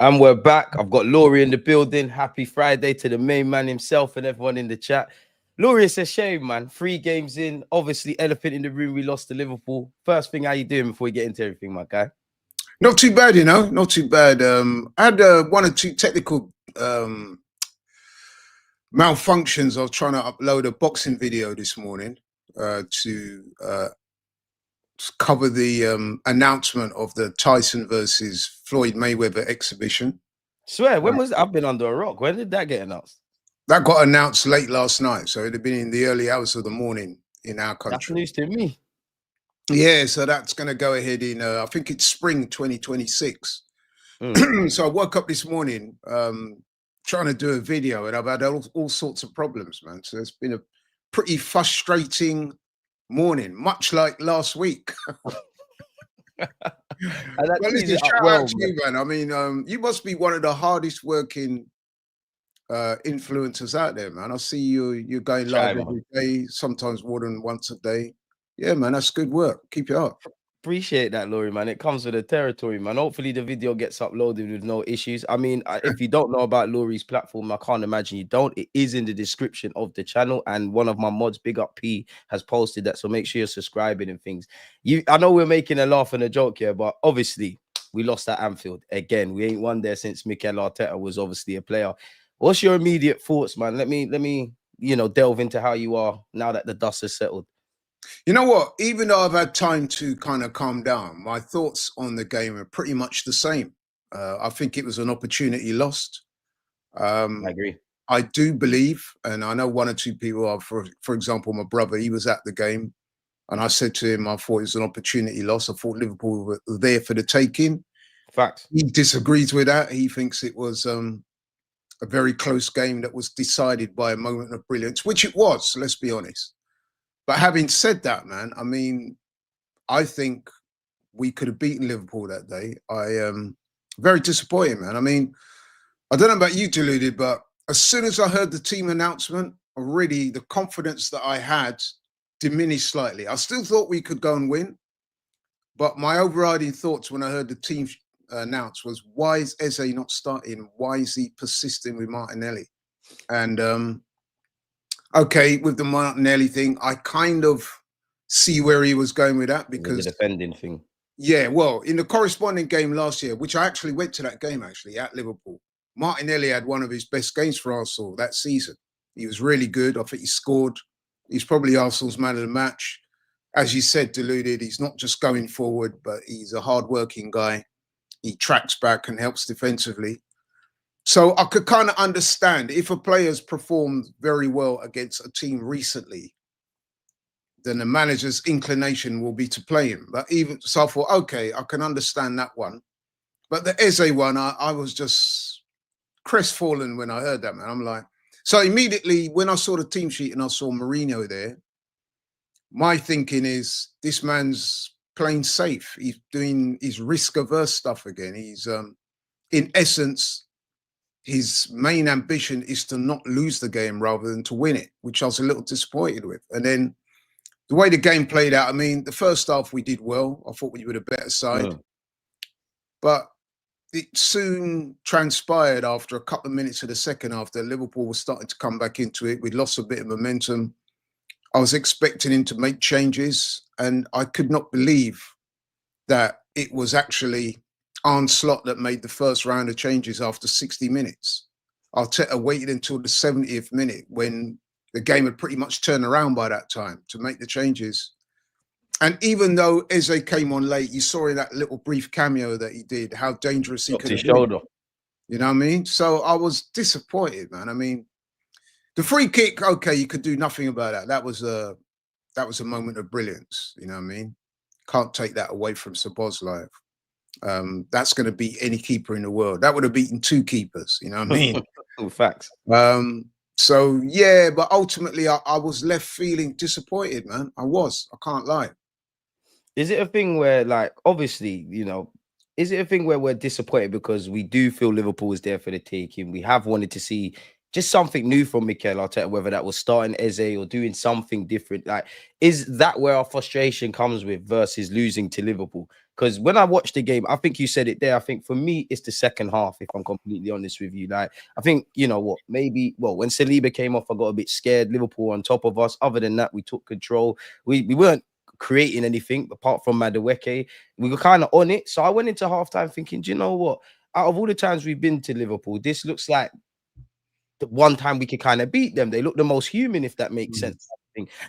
And we're back. I've got Laurie in the building. Happy Friday to the main man himself and everyone in the chat. Laurie, it's a shame, man. 3 games in. Obviously, elephant in the room. We lost to Liverpool. First thing, how you doing before we get into everything, my guy? Not too bad, you know. Not too bad. I had 1 or 2 technical malfunctions. I was trying to upload a boxing video this morning to cover the announcement of the Tyson versus Floyd Mayweather exhibition. Swear, when was I've been under a rock? When did that get announced? That got announced late last night, so it'd have been in the early hours of the morning in our country. That's news to me. Yeah, so that's going to go ahead in, I think it's spring 2026. So I woke up this morning trying to do a video, and I've had all sorts of problems, man. So it's been a pretty frustrating morning, much like last week. Well, listen, shout out to you, man. I mean, you must be one of the hardest working influencers out there, man. I see you're going live every day, sometimes more than once a day. Yeah, man, that's good work. Keep it up. Appreciate that, Laurie, man. It comes with the territory, man. Hopefully the video gets uploaded with no issues. I mean, if you don't know about Laurie's platform, I can't imagine you don't. It is in the description of the channel, and one of my mods, Big Up P, has posted that, so make sure you're subscribing and things. I know we're making a laugh and a joke here, but obviously we lost at Anfield again. We ain't won there since Mikel Arteta was obviously a player. What's your immediate thoughts, man? Let me delve into how you are now that the dust has settled. You know what? Even though I've had time to kind of calm down, my thoughts on the game are pretty much the same. I think it was an opportunity lost. I agree. I do believe, and I know 1 or 2 people are, for example, my brother, he was at the game, and I said to him, I thought it was an opportunity loss. I thought Liverpool were there for the taking. Facts. He disagrees with that. He thinks it was a very close game that was decided by a moment of brilliance, which it was, let's be honest. But having said that, man, I mean, I think we could have beaten Liverpool that day. I am very disappointed, man. I mean, I don't know about you, Deluded, but as soon as I heard the team announcement, already the confidence that I had diminished slightly. I still thought we could go and win, but my overriding thoughts when I heard the team announced was, why is Eze not starting? Why is he persisting with Martinelli? And okay, with the Martinelli thing, I kind of see where he was going with that, because the defending thing. Yeah, well, in the corresponding game last year, which I actually went to that game actually at Liverpool, Martinelli had one of his best games for Arsenal that season. He was really good. I think he scored. He's probably Arsenal's man of the match. As you said, Deluded, he's not just going forward, but he's a hard-working guy. He tracks back and helps defensively. So I could kind of understand if a player's performed very well against a team recently, then the manager's inclination will be to play him. But even so, I thought, okay, I can understand that one. But the Eze one, I was just crestfallen when I heard that, man. I'm like, so immediately when I saw the team sheet and I saw Mourinho there, my thinking is this man's playing safe. He's doing his risk-averse stuff again. He's, in essence, his main ambition is to not lose the game rather than to win it, which I was a little disappointed with. And then the way the game played out, I mean, the first half we did well. I thought we were the better side. But it soon transpired after a couple of minutes of the second half that Liverpool was starting to come back into it. We'd lost a bit of momentum. I was expecting him to make changes, and I could not believe that it was actually Arne Slot that made the first round of changes after 60 minutes. Arteta waited until the 70th minute when the game had pretty much turned around by that time to make the changes. And even though Eze came on late, you saw in that little brief cameo that he did how dangerous he could have been. You know what I mean? So I was disappointed, man. I mean, the free kick, okay, you could do nothing about that. That was a moment of brilliance. You know what I mean? Can't take that away from Szoboszlai. That's going to beat any keeper in the world. That would have beaten 2 keepers. You know what I mean? Facts. So yeah, but ultimately I was left feeling disappointed, man. I can't lie. Is it a thing where, like, obviously, you know, is it a thing where we're disappointed because we do feel Liverpool is there for the taking? We have wanted to see just something new from Mikel Arteta, whether that was starting Eze or doing something different. Like, is that where our frustration comes with versus losing to Liverpool? Because when I watched the game, I think you said it there. I think for me, it's the second half, if I'm completely honest with you. Like, I think, you know what, maybe, well, when Saliba came off, I got a bit scared. Liverpool on top of us. Other than that, we took control. We weren't creating anything apart from Madueke. We were kind of on it. So I went into halftime thinking, do you know what? Out of all the times we've been to Liverpool, this looks like the one time we could kind of beat them. They look the most human, if that makes sense.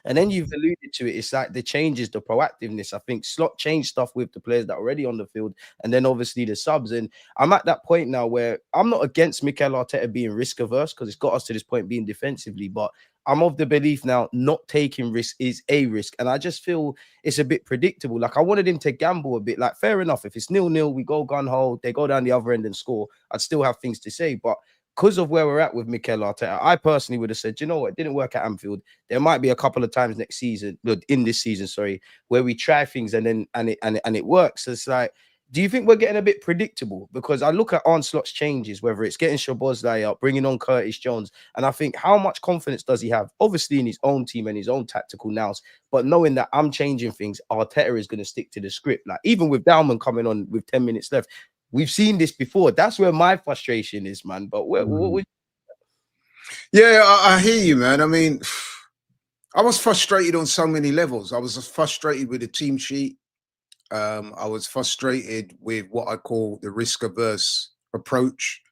And then you've alluded to it. It's like the changes, the proactiveness. I think Slot changed stuff with the players that are already on the field, and then obviously the subs. And I'm at that point now where I'm not against Mikel Arteta being risk averse, because it's got us to this point being defensively, but I'm of the belief now not taking risk is a risk. And I just feel it's a bit predictable. Like, I wanted him to gamble a bit. Like, fair enough. If it's 0-0, we go gun hole, they go down the other end and score, I'd still have things to say. But because of where we're at with Mikel Arteta, I personally would have said, you know what, it didn't work at Anfield. There might be a couple of times next season, in this season, sorry, where we try things and then it works. So it's like, do you think we're getting a bit predictable? Because I look at Slot's changes, whether it's getting Szoboszlai up, bringing on Curtis Jones, and I think, how much confidence does he have? Obviously in his own team and his own tactical nous, but knowing that I'm changing things, Arteta is going to stick to the script. Like, even with Dalman coming on with 10 minutes left, we've seen this before. That's where my frustration is, man. But yeah, I hear you, man. I mean, I was frustrated on so many levels. I was frustrated with the team sheet. I was frustrated with what I call the risk-averse approach.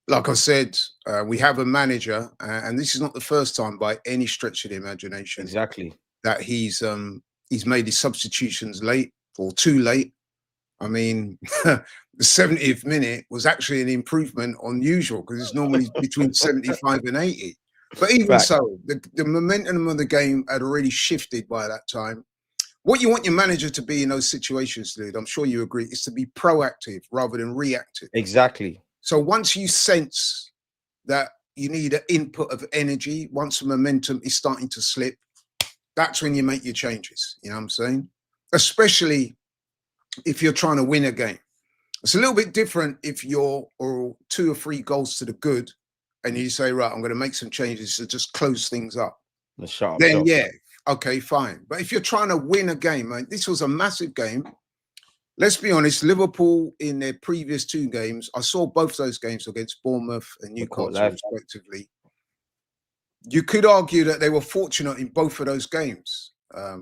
Like I said, we have a manager, and this is not the first time by any stretch of the imagination that he's made his substitutions late or too late. I mean, the 70th minute was actually an improvement on usual, because it's normally between 75 and 80. But even so, the momentum of the game had already shifted by that time. What you want your manager to be in those situations, dude, I'm sure you agree, is to be proactive rather than reactive. Exactly. So once you sense that you need an input of energy, once the momentum is starting to slip, that's when you make your changes. You know what I'm saying? Especially if you're trying to win a game. It's a little bit different if you're 2 or 3 goals to the good and you say, right, I'm going to make some changes to just close things up. Then, yeah, okay, fine. But if you're trying to win a game, man, this was a massive game. Let's be honest, Liverpool in their previous 2 games, I saw both those games against Bournemouth and Newcastle, respectively. You could argue that they were fortunate in both of those games.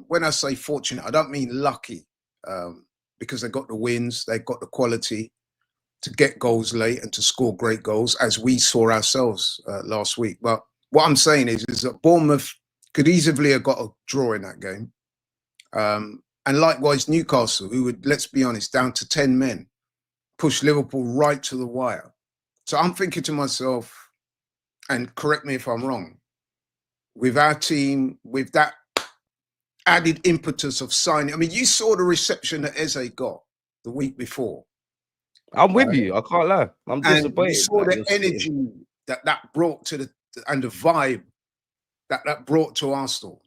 When I say fortunate, I don't mean lucky. Because they got the wins, they got the quality to get goals late and to score great goals, as we saw ourselves last week. But what I'm saying is that Bournemouth could easily have got a draw in that game. And likewise, Newcastle, who would, let's be honest, down to 10 men, pushed Liverpool right to the wire. So I'm thinking to myself, and correct me if I'm wrong, with our team, with that added impetus of signing. I mean, you saw the reception that Eze got the week before. I'm with you. I can't lie. I'm disappointed. You saw the energy that brought to and the vibe that brought to Arsenal.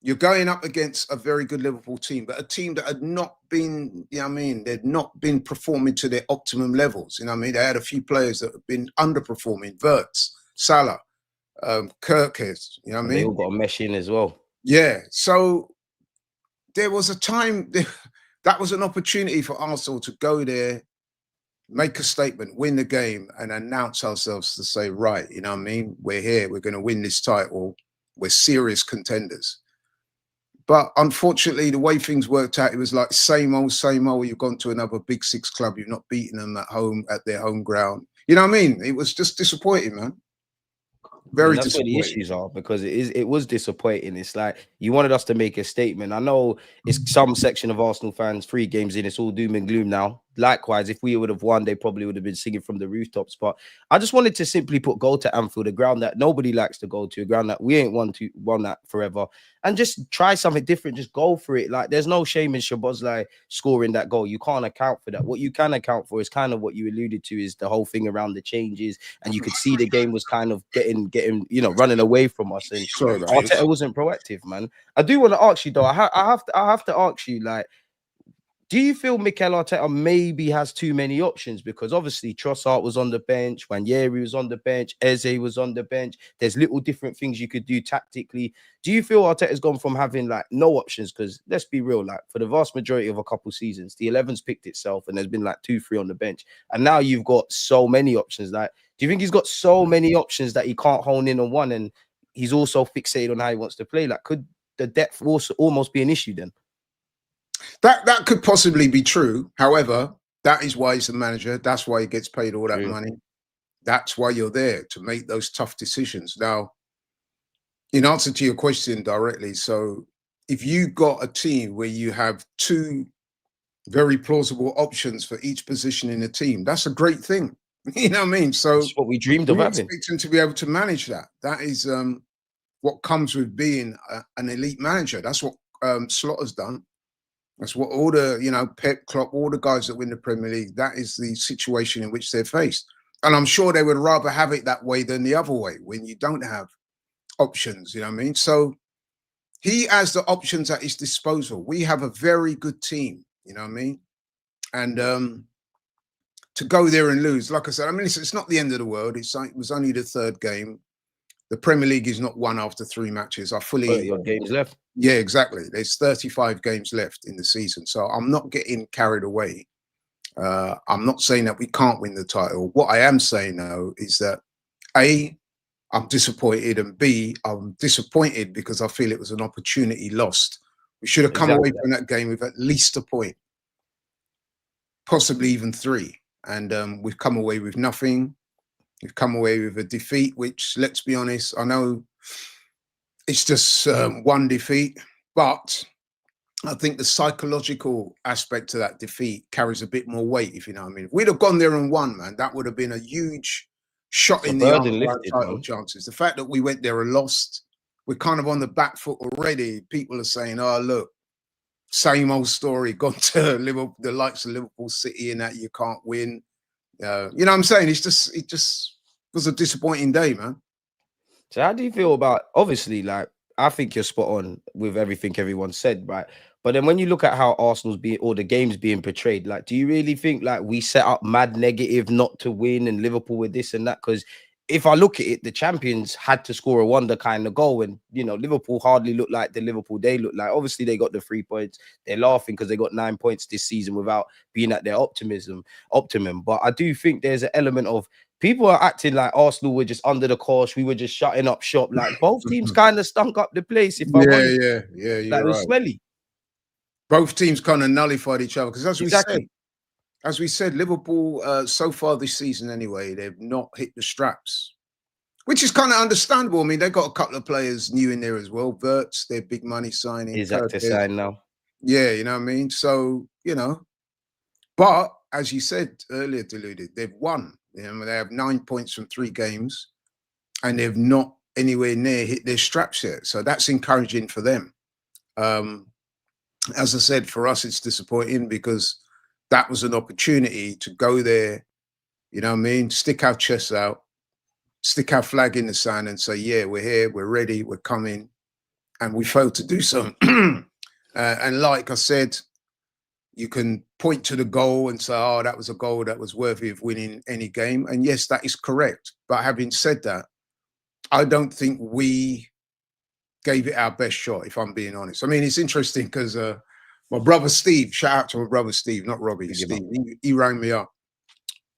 You're going up against a very good Liverpool team, but a team that had not been, you know what I mean, they'd not been performing to their optimum levels. You know what I mean? They had a few players that have been underperforming. Wirtz, Salah, Gyokeres, you know what I mean? They all got a mesh in as well. Yeah, so there was a time that was an opportunity for Arsenal to go there, make a statement, win the game, and announce ourselves to say, right, you know what I mean? We're here, we're going to win this title, we're serious contenders. But unfortunately, the way things worked out, it was like same old, you've gone to another Big 6 club, you've not beaten them at home, at their home ground. You know what I mean? It was just disappointing, man. Very that's where the issues are, because it was disappointing. It's like you wanted us to make a statement. I know it's some section of Arsenal fans, 3 games in, it's all doom and gloom now. Likewise, if we would have won, they probably would have been singing from the rooftops. But I just wanted to simply go to Anfield, a ground that nobody likes to go to, a ground that we ain't won that forever, and just try something different. Just go for it. Like, there's no shame in Szoboszlai scoring that goal. You can't account for that. What you can account for is kind of what you alluded to, is the whole thing around the changes, and you could see the game was kind of getting running away from us, and Arteta wasn't proactive, man. I do want to ask you though. I have to ask you, like, Do you feel Mikel Arteta maybe has too many options? Because obviously Trossard was on the bench, Wanyeri was on the bench, Eze was on the bench. There's little different things you could do tactically. Do you feel Arteta's gone from having like no options? Because let's be real, like for the vast majority of a couple seasons, the 11's picked itself and there's been like 2-3 on the bench. And now you've got so many options. Like, do you think he's got so many options that he can't hone in on one, and he's also fixated on how he wants to play? Like, could the depth also almost be an issue then? That could possibly be true. However, that is why he's the manager. That's why he gets paid all that True. money. That's why you're there, to make those tough decisions. Now, in answer to your question directly, so if you got a team where you have two very plausible options for each position in the team, that's a great thing. You know what I mean? So That's what we dreamed of we having. expect him to be able to manage that. That is what comes with being an elite manager. That's what Slotter's done. That's what all the, you know, Pep, Klopp, all the guys that win the Premier League, that is the situation in which they're faced. And I'm sure they would rather have it that way than the other way, when you don't have options, you know what I mean? So he has the options at his disposal. We have a very good team, you know what I mean? And to go there and lose, like I said, I mean, it's not the end of the world. It was only the third game. The Premier League is not won after 3 matches. 30 odd games left. Yeah, exactly. There's 35 games left in the season. So I'm not getting carried away. I'm not saying that we can't win the title. What I am saying, though, is that A, I'm disappointed, and B, I'm disappointed because I feel it was an opportunity lost. We should have come away from that game with at least a point, possibly even 3. And we've come away with nothing. We've come away with a defeat, which, let's be honest, I know it's just one defeat, but I think the psychological aspect to that defeat carries a bit more weight, if you know what I mean. If we'd have gone there and won, man, that would have been a huge shot in the arm of our title chances. The fact that we went there and lost, we're kind of on the back foot already. People are saying, oh, look, same old story, gone to Liverpool, the likes of Liverpool City, and that you can't win. You know what I'm saying? It just was a disappointing day, man. So how do you feel about, obviously, like, I think you're spot on with everything everyone said, right? But then when you look at how Arsenal's being, or the game's being portrayed, like, do you really think like we set up mad negative not to win and Liverpool with this and that? Because if I look at it, the champions had to score a wonder kind of goal, and you know, Liverpool hardly looked like the Liverpool they look like. Obviously, they got the 3 points. They're laughing because they got 9 points this season without being at their optimum. But I do think there's an element of people are acting like Arsenal were just under the cosh. We were just shutting up shop. Like both teams kind of stunk up the place. If I'm honest, yeah, you're like, it was right. smelly. Both teams kind of nullified each other because, as we said, Liverpool so far this season anyway, they've not hit the straps, which is kind of understandable. I mean, they've got a couple of players new in there as well. Verts, their big money signing. Is that to sign now? Yeah, you know what I mean. So you know, but as you said earlier, Deluded, they've won. You know, they have 9 points from 3 games, and they've not anywhere near hit their straps yet. So that's encouraging for them. As I said, for us, it's disappointing because that was an opportunity to go there, you know what I mean, stick our chests out, stick our flag in the sand and say, yeah, we're here, we're ready, we're coming. And we failed to do so. And like I said, you can point to the goal and say, oh, that was a goal that was worthy of winning any game. And yes, that is correct. But having said that, I don't think we gave it our best shot, if I'm being honest. I mean, it's interesting because my brother Steve, shout out to my brother Steve, not Robbie, Steve, he rang me up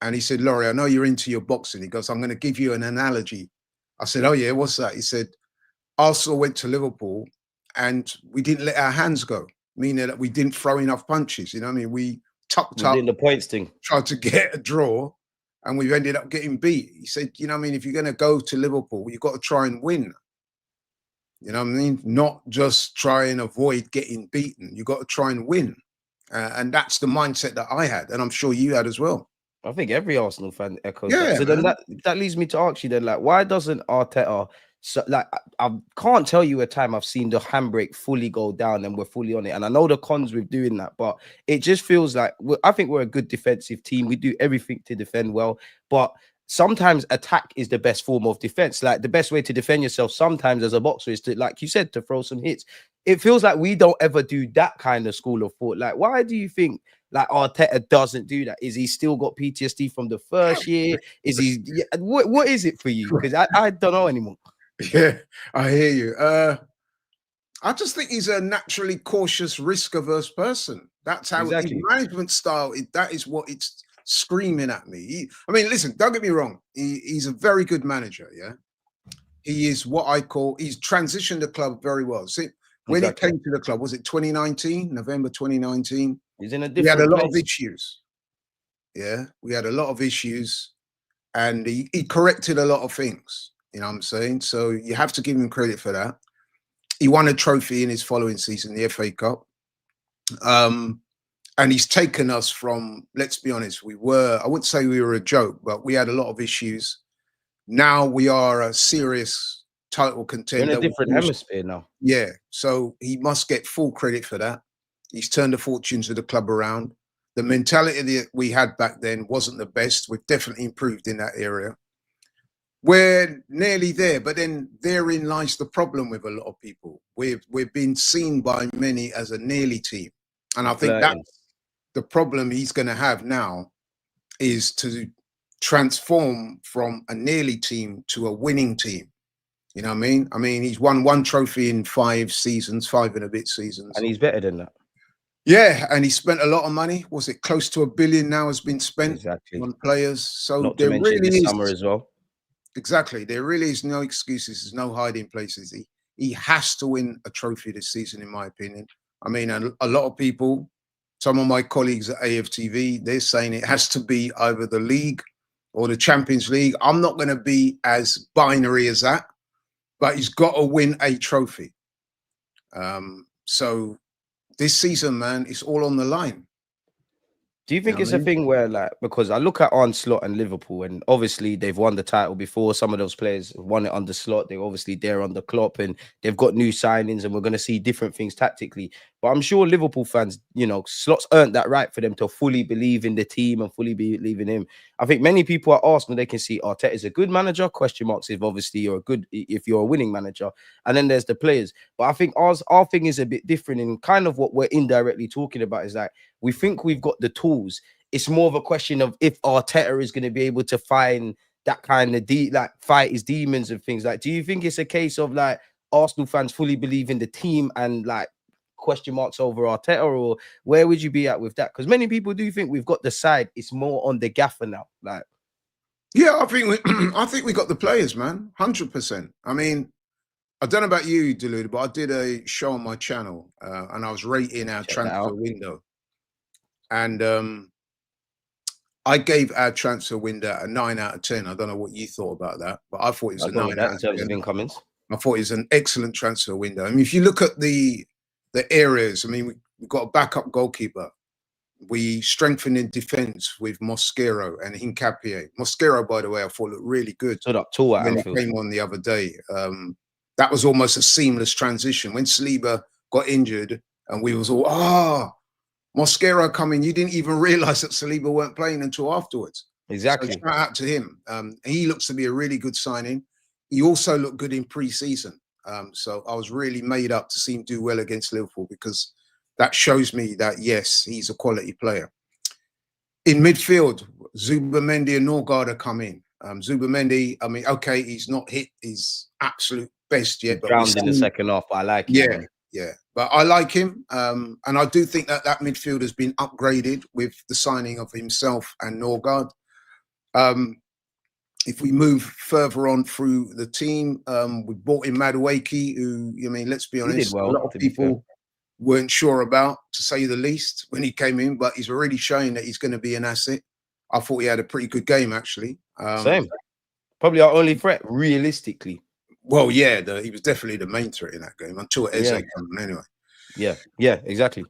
and he said, Laurie, I know you're into your boxing. He goes, I'm going to give you an analogy. I said, oh yeah, what's that? He said, Arsenal went to Liverpool and we didn't let our hands go, meaning that we didn't throw enough punches. You know what I mean? We tucked up, the points thing, tried to get a draw, and we've ended up getting beat. He said, you know what I mean? If you're going to go to Liverpool, you've got to try and win. You know what I mean? Not just try and avoid getting beaten. You got to try and win. And that's the mindset that I had. And I'm sure you had as well. I think every Arsenal fan echoes that. So then that leads me to ask you then, like, why doesn't Arteta, so, like, I can't tell you a time I've seen the handbrake fully go down and we're fully on it. And I know the cons with doing that, but it just feels like I think we're a good defensive team. We do everything to defend well. But sometimes attack is the best form of defense. Like the best way to defend yourself sometimes as a boxer is to, like you said, to throw some hits. It feels like we don't ever do that kind of school of thought. Like, why do you think like Arteta doesn't do that? Is he still got PTSD from the first year? Is he? Yeah, what is it for you? Because I don't know anymore. Yeah, I hear you. I just think he's a naturally cautious, risk-averse person. That's how his Exactly. management style. That is what it's screaming at me. I mean, listen, don't get me wrong. He's a very good manager. Yeah, he is what I call. He's transitioned the club very well. See, when he came to the club, was it 2019, November 2019? He's in a We had a different lot of place. issues. Yeah, we had a lot of issues, and he corrected a lot of things. You know what I'm saying? So you have to give him credit for that. He won a trophy in his following season, the FA Cup. And he's taken us from, let's be honest, I wouldn't say we were a joke, but we had a lot of issues. Now we are a serious title contender. We're in a different hemisphere now. Yeah. So he must get full credit for that. He's turned the fortunes of the club around. The mentality that we had back then wasn't the best. We've definitely improved in that area. We're nearly there, but then therein lies the problem with a lot of people. We've been seen by many as a nearly team. And I think that's the problem he's going to have now, is to transform from a nearly team to a winning team. You know what I mean? I mean, he's won one trophy in 5 seasons, 5 and a bit seasons. And he's better than that. Yeah, and he spent a lot of money. Was it close to $1 billion now has been spent on players? So not to mention really this summer as well. Exactly. There really is no excuses. There's no hiding places. He has to win a trophy this season, in my opinion. I mean, a lot of people, some of my colleagues at AFTV, they're saying it has to be either the league or the Champions League. I'm not going to be as binary as that, but he's got to win a trophy. So this season, man, it's all on the line. Do you think it's a thing where, like, because I look at Slot and Liverpool, and obviously they've won the title before. Some of those players won it under Slot. They're obviously there under Klopp, and they've got new signings, and we're going to see different things tactically. But I'm sure Liverpool fans, you know, Slot's earned that right for them to fully believe in the team and fully believe in him. I think many people at Arsenal, they can see Arteta is a good manager. Question marks if obviously if you're a winning manager, and then there's the players. But I think our thing is a bit different, and kind of what we're indirectly talking about is like, we think we've got the tools. It's more of a question of if Arteta is going to be able to find that kind of fight his demons and things. Like, do you think it's a case of like Arsenal fans fully believe in the team and like question marks over Arteta, or where would you be at with that? Because many people do think we've got the side. It's more on the gaffer now. Like, yeah, I think we got the players, man, 100%. I mean, I don't know about you, Deluded, but I did a show on my channel and I was rating our transfer window. And I gave our transfer window a 9 out of 10. I don't know what you thought about that, but I thought it was a 9 out of 10. In terms of incomings. I thought it was an excellent transfer window. I mean, if you look at the areas, I mean, we've got a backup goalkeeper. We strengthened in defense with Mosquero and Hincapié. Mosquero, by the way, I thought looked really good when he came on the other day. That was almost a seamless transition. When Saliba got injured and we was all, Mosquero coming, you didn't even realize that Saliba weren't playing until afterwards. Exactly. So shout out to him. He looks to be a really good signing. He also looked good in pre-season. So I was really made up to see him do well against Liverpool, because that shows me that, yes, he's a quality player. In midfield, Zubimendi and Norgard are coming. Zubimendi, I mean, okay, he's not hit his absolute best yet. But drowned in the second half, but I like him. Yeah. Yeah, but I like him. And I do think that midfield has been upgraded with the signing of himself and Norgard. If we move further on through the team, we brought in Madueke, who, I mean, let's be honest, a lot of people weren't sure about, to say the least, when he came in, but he's already showing that he's going to be an asset. I thought he had a pretty good game, actually. Same. Probably our only threat, realistically. Well, yeah, he was definitely the main threat in that game until Eze came on anyway. Yeah, exactly.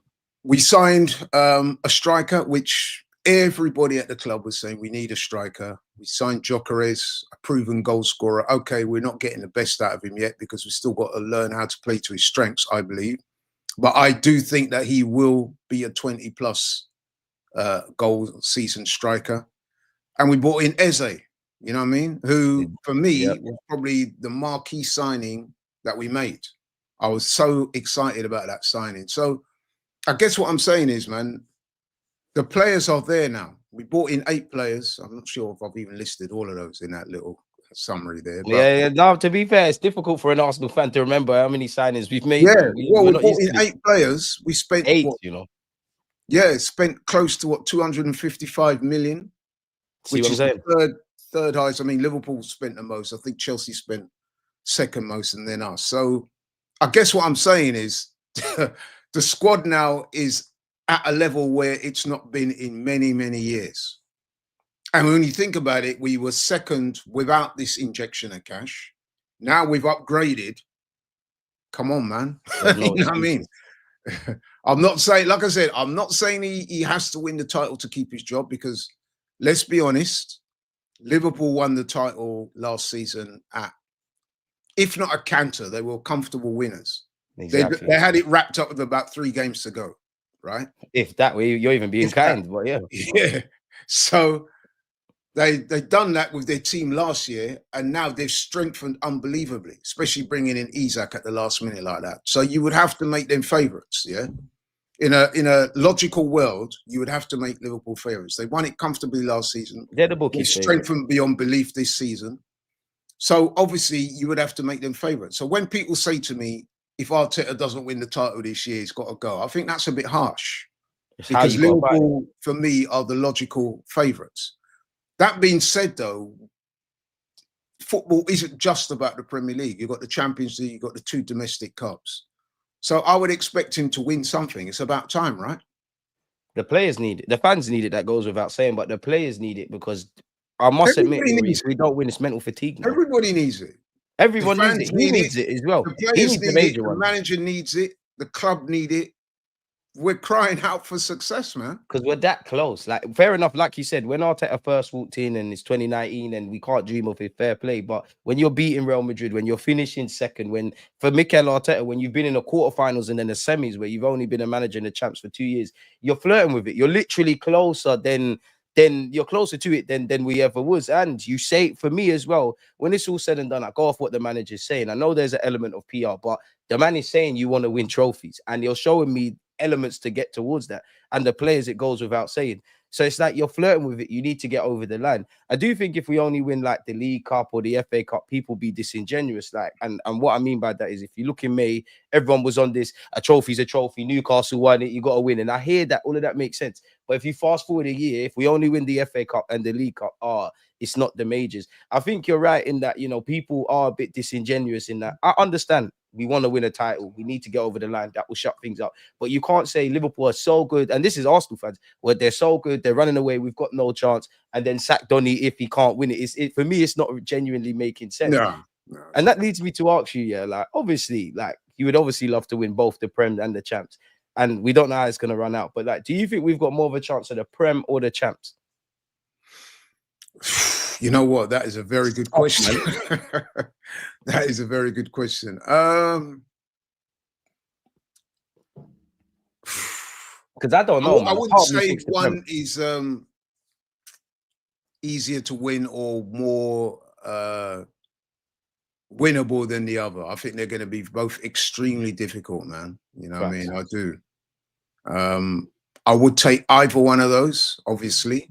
We signed a striker, which everybody at the club was saying we need a striker. We signed Gyokeres, a proven goal scorer. Okay, we're not getting the best out of him yet because we've still got to learn how to play to his strengths, I believe. But I do think that he will be a 20-plus goal season striker. And we brought in Eze. You know what I mean? Who, for me, Yep. was probably the marquee signing that we made. I was so excited about that signing. So I guess what I'm saying is, man, the players are there now. We brought in 8 players. I'm not sure if I've even listed all of those in that little summary there. But Yeah, no, to be fair, it's difficult for an Arsenal fan to remember how many signings we've made, yeah, man. well, We're we not brought used in to this. 8 players. We spent 8, what? you know. Yeah, spent close to what 255 million, See which what I'm is saying? the third highest. I mean, Liverpool spent the most. I think Chelsea spent second most, and then us. So I guess what I'm saying is the squad now is at a level where it's not been in many, many years. And when you think about it, we were second without this injection of cash. Now we've upgraded. Come on, man. There's no You know what I mean? excuses. I'm not saying, like I said, I'm not saying he has to win the title to keep his job, because let's be honest, Liverpool won the title last season at, if not a canter, they were comfortable winners. Exactly. They had it wrapped up with about 3 games to go, right? If that way, you're even being If that, kind, but yeah. yeah. So they've done that with their team last year, and now they've strengthened unbelievably, especially bringing in Isak at the last minute like that. So you would have to make them favourites, yeah. In a logical world, you would have to make Liverpool favourites. They won it comfortably last season. They're the They've bookies' favorite. strengthened beyond belief this season. So obviously, you would have to make them favourites. So when people say to me, if Arteta doesn't win the title this year, he's got to go, I think that's a bit harsh. It's how Because you go about it. Liverpool, for me, are the logical favourites. That being said, though, football isn't just about the Premier League. You've got the Champions League, you've got the 2 domestic cups. So I would expect him to win something. It's about time, right? The players need it. The fans need it. That goes without saying, but the players need it because I must admit, Everybody Laurie, needs if we don't win, it's mental fatigue now. Everybody needs it. Everyone The needs it. fans He need needs it. it as well. The He players needs the need it. major The one. manager needs it. The club need it. We're crying out for success, man. Because we're that close. Like, fair enough, like you said, when Arteta first walked in and it's 2019 and we can't dream of it, fair play. But when you're beating Real Madrid, when you're finishing second, when for Mikel Arteta, when you've been in the quarterfinals and then the semis where you've only been a manager in the champs for 2 years, you're flirting with it. You're literally closer than you're closer to it than we ever was. And you say, for me as well, when it's all said and done, I go off what the manager's saying. I know there's an element of PR, but the man is saying you want to win trophies, and you're showing me elements to get towards that. And the players, it goes without saying. So it's like you're flirting with it. You need to get over the line. I do think if we only win like the League Cup or the FA Cup, people be disingenuous. Like, and what I mean by that is if you look in May, everyone was on this, a trophy's a trophy, Newcastle won it, you got to win. And I hear that, all of that makes sense. But if you fast forward a year, if we only win the FA Cup and the League Cup, it's not the majors. I think you're right in that, people are a bit disingenuous in that. I understand we want to win a title. We need to get over the line. That will shut things up. But you can't say Liverpool are so good, and this is Arsenal fans, where they're so good, they're running away, we've got no chance, and then sack Donny if he can't win it. For me, it's not genuinely making sense. No. And that leads me to ask you, like, obviously, like, you would obviously love to win both the Prem and the Champs. And we don't know how it's going to run out. But, like, do you think we've got more of a chance of the Prem or the Champs? You know what? That is a very good question. That is a very good question. Because I don't know. I wouldn't say one is easier to win or more winnable than the other. I think they're going to be both extremely difficult, man. You know what I mean? I do. I would take either one of those, obviously.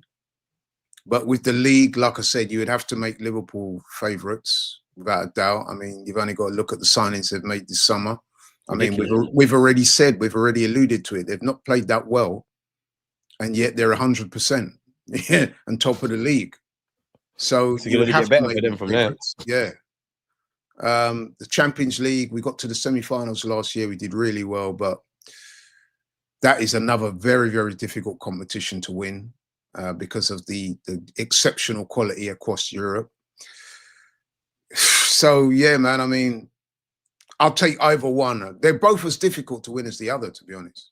But with the league, like I said, you would have to make Liverpool favourites, without a doubt. I mean, you've only got to look at the signings they've made this summer. I mean, we've already alluded to it. They've not played that well, and yet they're 100% and top of the league. So you would have to make them from there. Yeah. The Champions League, we got to the semi-finals last year. We did really well, but that is another very, very difficult competition to win because of the exceptional quality across Europe. So, yeah, man, I mean, I'll take either one. They're both as difficult to win as the other, to be honest.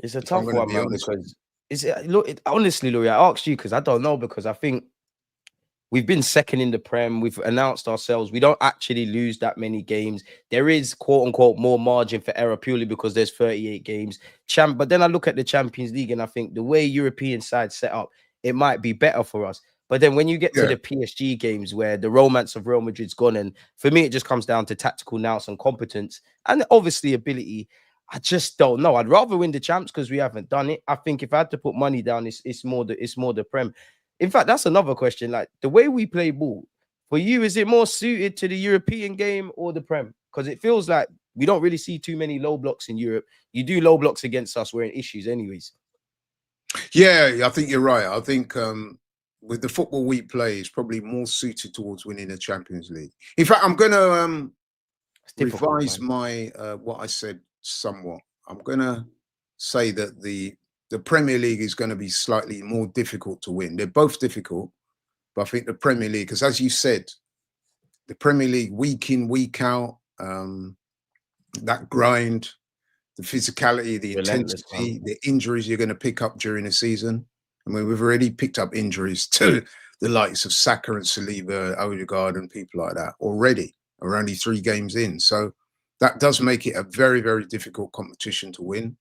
It's a tough one, man, because honestly, Laurie, I asked you because I don't know, because I think we've been second in the Prem. We've announced ourselves. We don't actually lose that many games. There is, quote unquote, more margin for error purely because there's 38 games. But then I look at the Champions League and I think the way European sides set up, it might be better for us. But then when you get to Yeah. the PSG games where the romance of Real Madrid's gone, and for me, it just comes down to tactical nous and competence and obviously ability. I just don't know. I'd rather win the champs because we haven't done it. I think if I had to put money down, it's more the Prem. In fact, that's another question. Like the way we play ball, for you, is it more suited to the European game or the Prem? Because it feels like we don't really see too many low blocks in Europe. You do low blocks against us, we're in issues anyways. Yeah, I think you're right. I think with the football we play, it's probably more suited towards winning the Champions League. In fact, I'm going to revise my what I said somewhat. I'm going to say that the Premier League is going to be slightly more difficult to win. They're both difficult, but I think the Premier League, because as you said, the Premier League week in, week out, that grind, the physicality, the intensity, the injuries you're going to pick up during the season. I mean, we've already picked up injuries to the likes of Saka and Saliba, Odegaard and people like that already. We're only 3 games in. So that does make it a very, very difficult competition to win.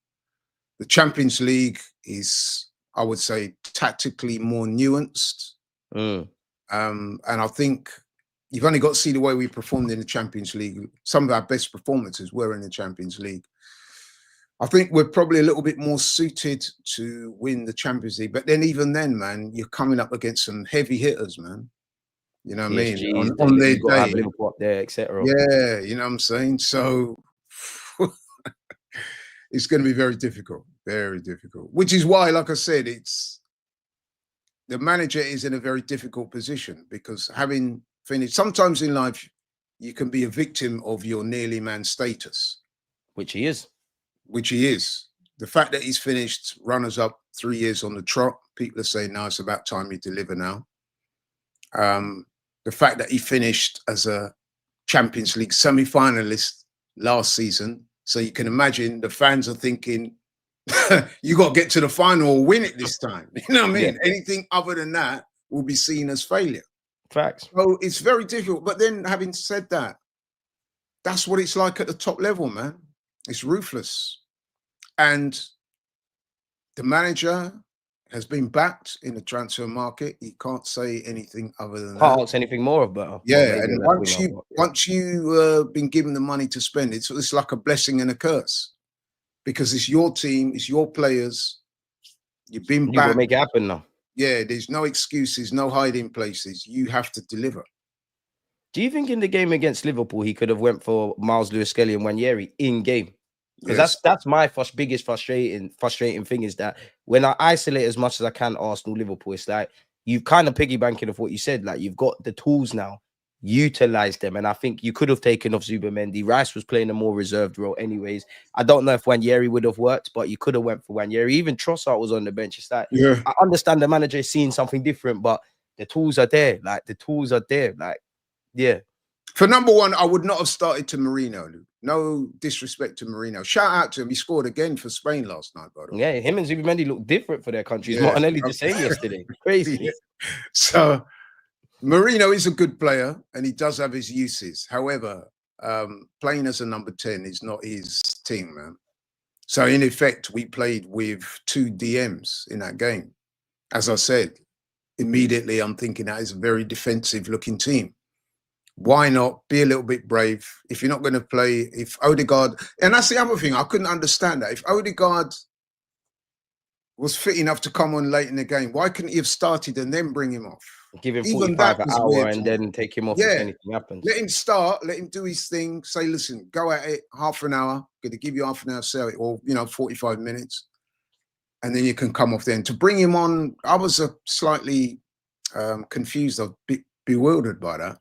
The Champions League is, I would say, tactically more nuanced. And I think you've only got to see the way we performed in the Champions League. Some of our best performances were in the Champions League. I think we're probably a little bit more suited to win the Champions League. But then even then, man, you're coming up against some heavy hitters, man. You know what I mean? On their day. Liverpool up there, etc. Yeah, you know what I'm saying? So it's going to be very difficult, which is why, like I said, the manager is in a very difficult position because having finished, sometimes in life, you can be a victim of your nearly man status. Which he is. The fact that he's finished runners up 3 years on the trot, people are saying, no, it's about time you deliver now. The fact that he finished as a Champions League semi-finalist last season, so you can imagine the fans are thinking, you got to get to the final or win it this time. You know what I mean? Yeah. Anything other than that will be seen as failure. Facts. So it's very difficult. But then having said that, that's what it's like at the top level, man. It's ruthless. And the manager has been backed in the transfer market. He can't say anything other than can't ask anything more about. Yeah, and once you been given the money to spend, it's like a blessing and a curse because it's your team, it's your players. You've been backed. You got to make it happen now. Yeah, there's no excuses, no hiding places. You have to deliver. Do you think in the game against Liverpool he could have went for Miles Lewis-Skelly and Nwaneri in game? Because that's my biggest frustrating thing is that when I isolate as much as I can Arsenal, Liverpool, it's like you've kind of piggybanking of what you said. Like you've got the tools now, utilize them. And I think you could have taken off Zubimendi. Rice was playing a more reserved role anyways. I don't know if Nwaneri would have worked, but you could have went for Nwaneri. Even Trossard was on the bench. It's like, I understand the manager is seeing something different, but the tools are there. Like the tools are there. Like, yeah. For number one, I would not have started to Marino. No disrespect to Marino. Shout out to him. He scored again for Spain last night, by the way. Yeah, him and Zubimendi look different for their countries. Martinelli just saying yesterday. Crazy. Yeah. So Marino is a good player and he does have his uses. However, playing as a number 10 is not his team, man. So in effect, we played with 2 DMs in that game. As I said, immediately I'm thinking that is a very defensive looking team. Why not be a little bit brave? If you're not going to play, if Odegaard, and that's the other thing, I couldn't understand that. If Odegaard was fit enough to come on late in the game, why couldn't he have started and then bring him off? Give him 45 an hour and then take him off if anything happens. Let him start, let him do his thing. Say, listen, go at it, half an hour, going to give you half an hour, sell it, or, 45 minutes. And then you can come off then. To bring him on, I was slightly confused, a bit bewildered by that.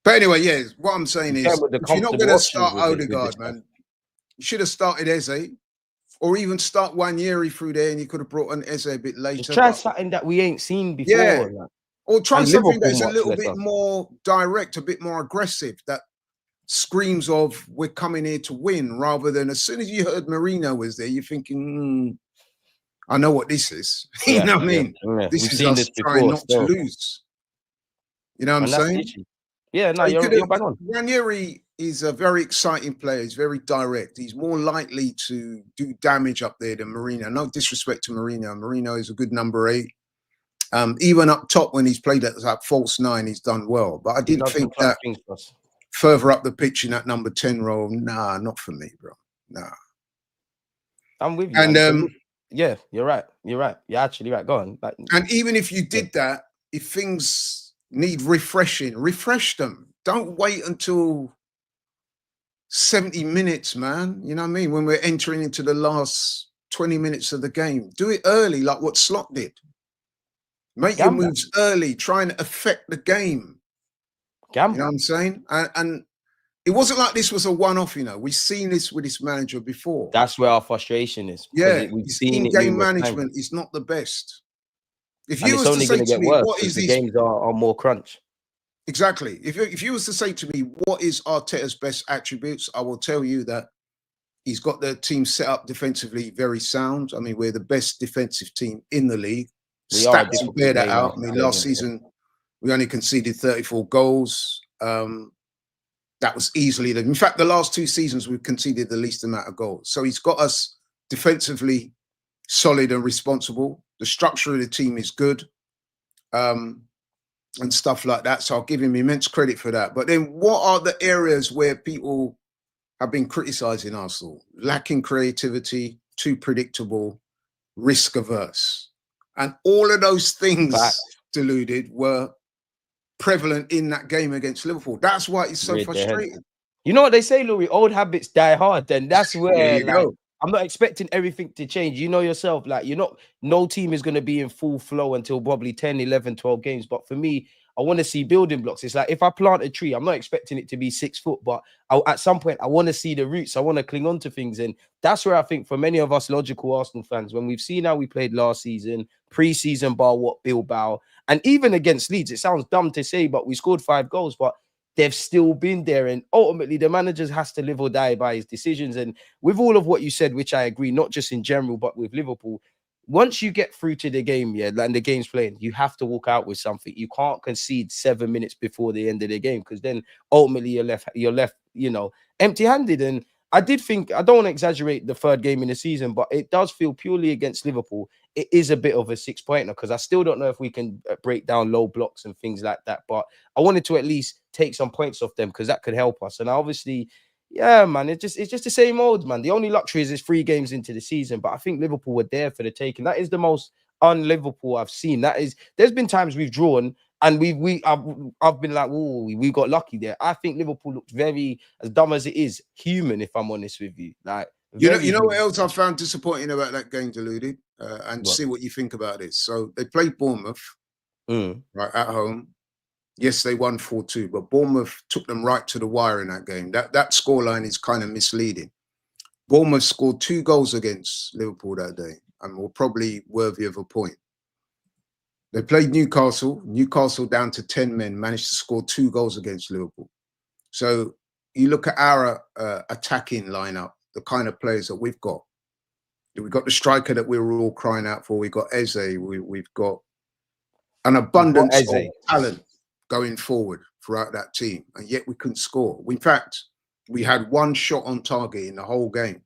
But anyway, what I'm saying is, if you're not going to start Odegaard, man, you should have started Eze, or even start Nwaneri through there, and you could have brought an Eze a bit later. Just try something that we ain't seen before. Yeah, or try something that's a little bit more direct, a bit more aggressive, that screams of we're coming here to win, rather than as soon as you heard Marino was there, you're thinking, I know what this is. You know what I mean? Yeah. This is us trying not to lose. You know what I'm saying? Yeah, no, you're bang on. Nwaneri is a very exciting player. He's very direct. He's more likely to do damage up there than Marino. No disrespect to Marino. Marino is a good number 8. Even up top when he's played at that false 9, he's done well. But I He's didn't done some think clutch that things for us. further up the pitch in that number 10 role, nah, not for me, bro. Nah. I'm with you, And man. Yeah, you're right. You're right. You're actually right. Go on. Like, and even if you did that, if things need refreshing, refresh them. Don't wait until 70 minutes, man. You know what I mean? When we're entering into the last 20 minutes of the game, do it early, like what Slot did. Make your moves early, try and affect the game. Gamble. You know what I'm saying? And it wasn't like this was a one-off, you know. We've seen this with this manager before. That's where our frustration is. Yeah, We've his seen it in-game numerous management times. is not the best. If And you it's was to only say going to to get me, worse what because is the his games are more crunch. exactly? If you was to say to me, what is Arteta's best attributes, I will tell you that he's got the team set up defensively very sound. I mean, we're the best defensive team in the league. We are a Stats will bear difficult that game. out. I mean, last season we only conceded 34 goals. That was easily in fact, the last 2 seasons we've conceded the least amount of goals. So he's got us defensively solid and responsible. The structure of the team is good, and stuff like that. So I'll give him immense credit for that. But then what are the areas where people have been criticizing Arsenal? Lacking creativity, too predictable, risk averse. And all of those things, deluded, were prevalent in that game against Liverpool. That's why it's so frustrating. You know what they say, Laurie? Old habits die hard. Then that's where, like, go. I'm not expecting everything to change. You know yourself, like, no team is going to be in full flow until probably 10, 11, 12 games. But for me, I want to see building blocks. It's like if I plant a tree, I'm not expecting it to be 6 foot, but at some point, I want to see the roots. I want to cling on to things. And that's where I think for many of us logical Arsenal fans, when we've seen how we played last season, pre-season bar what Bilbao, and even against Leeds, it sounds dumb to say, but we scored 5 goals, but they've still been there. And ultimately, the manager has to live or die by his decisions. And with all of what you said, which I agree, not just in general, but with Liverpool, once you get through to the game, and the game's playing, you have to walk out with something. You can't concede 7 minutes before the end of the game, because then ultimately you're left, empty-handed. And I did think, I don't want to exaggerate the 3rd game in the season, but it does feel purely against Liverpool, it is a bit of a 6-pointer, because I still don't know if we can break down low blocks and things like that. But I wanted to at least take some points off them, because that could help us. And obviously, yeah, man, it's just the same old, man. The only luxury is it's 3 games into the season, but I think Liverpool were there for the taking. That is the most un-Liverpool I've seen. There's been times we've drawn and I've been like, oh, we got lucky there. I think Liverpool looked very, as dumb as it is, human, if I'm honest with you. Like, you know what else I found disappointing about that game, deluded, and see what you think about it. So they played Bournemouth right at home. Yes, they won 4-2, but Bournemouth took them right to the wire in that game. That scoreline is kind of misleading. Bournemouth scored 2 goals against Liverpool that day and were probably worthy of a point. They played Newcastle. Newcastle down to 10 men, managed to score 2 goals against Liverpool. So you look at our attacking lineup, the kind of players that we've got. We've got the striker that we were all crying out for. We've got Eze. We've got an abundance of talent going forward throughout that team, and yet we couldn't score. In fact, we had 1 shot on target in the whole game.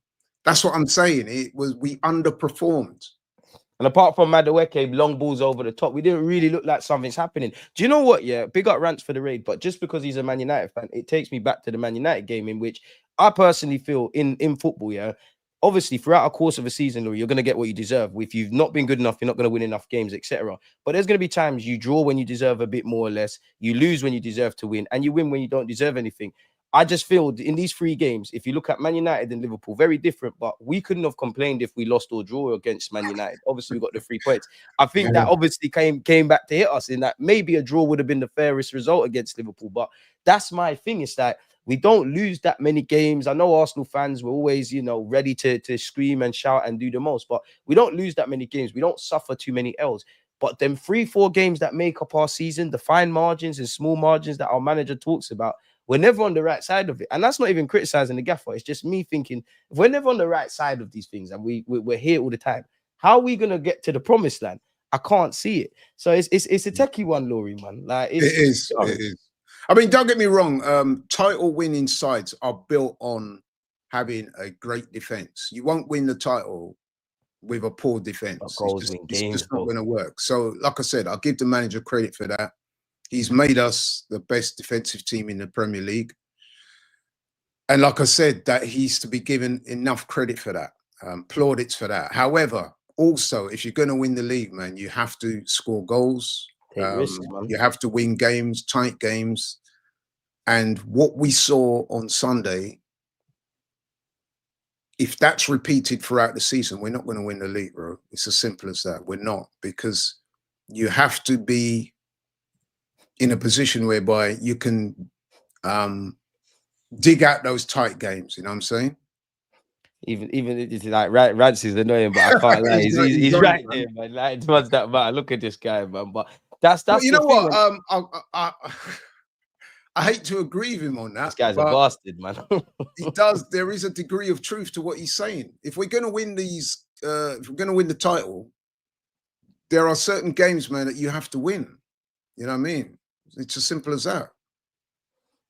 That's what I'm saying. We underperformed. And apart from Madueke, long balls over the top, we didn't really look like something's happening. Do you know what? Yeah, big up Rants for the raid, but just because he's a Man United fan, it takes me back to the Man United game, in which I personally feel in football, yeah, obviously throughout a course of a season, Laurie, you're going to get what you deserve. If you've not been good enough, you're not going to win enough games, etc. But there's going to be times you draw when you deserve a bit more or less, you lose when you deserve to win, and you win when you don't deserve anything. I just feel in these 3 games, if you look at Man United and Liverpool, very different, but we couldn't have complained if we lost or draw against Man United. Obviously, we got the 3 points. I think that obviously came back to hit us, in that maybe a draw would have been the fairest result against Liverpool. But that's my thing, is that we don't lose that many games. I know Arsenal fans were always, ready to scream and shout and do the most, but we don't lose that many games. We don't suffer too many L's. But them 3-4 games that make up our season, the fine margins and small margins that our manager talks about, we're never on the right side of it. And that's not even criticizing the gaffer. It's just me thinking, if we're never on the right side of these things and we're here all the time, how are we going to get to the promised land? I can't see it. So it's a techie one, Laurie, man. Like, it is. I mean, don't get me wrong. Title winning sides are built on having a great defense. You won't win the title with a poor defense. It's just not going to work. So, like I said, I'll give the manager credit for that. He's made us the best defensive team in the Premier League. And like I said, that he's to be given enough credit for that, plaudits for that. However, also, if you're going to win the league, man, you have to score goals. Take risks, man. You have to win games, tight games. And what we saw on Sunday, if that's repeated throughout the season, we're not going to win the league, bro. It's as simple as that. We're not, because you have to be in a position whereby you can dig out those tight games. You know what I'm saying? Even it's like Rance is annoying, but I can't lie. He's right there, man. Like, it was that man. Look at this guy, man. But that's well, you know what? I hate to agree with him on that. This guy's a bastard, man. He does. There is a degree of truth to what he's saying. If we're going to win these, if we're going to win the title, there are certain games, man, that you have to win. You know what I mean? It's as simple as that.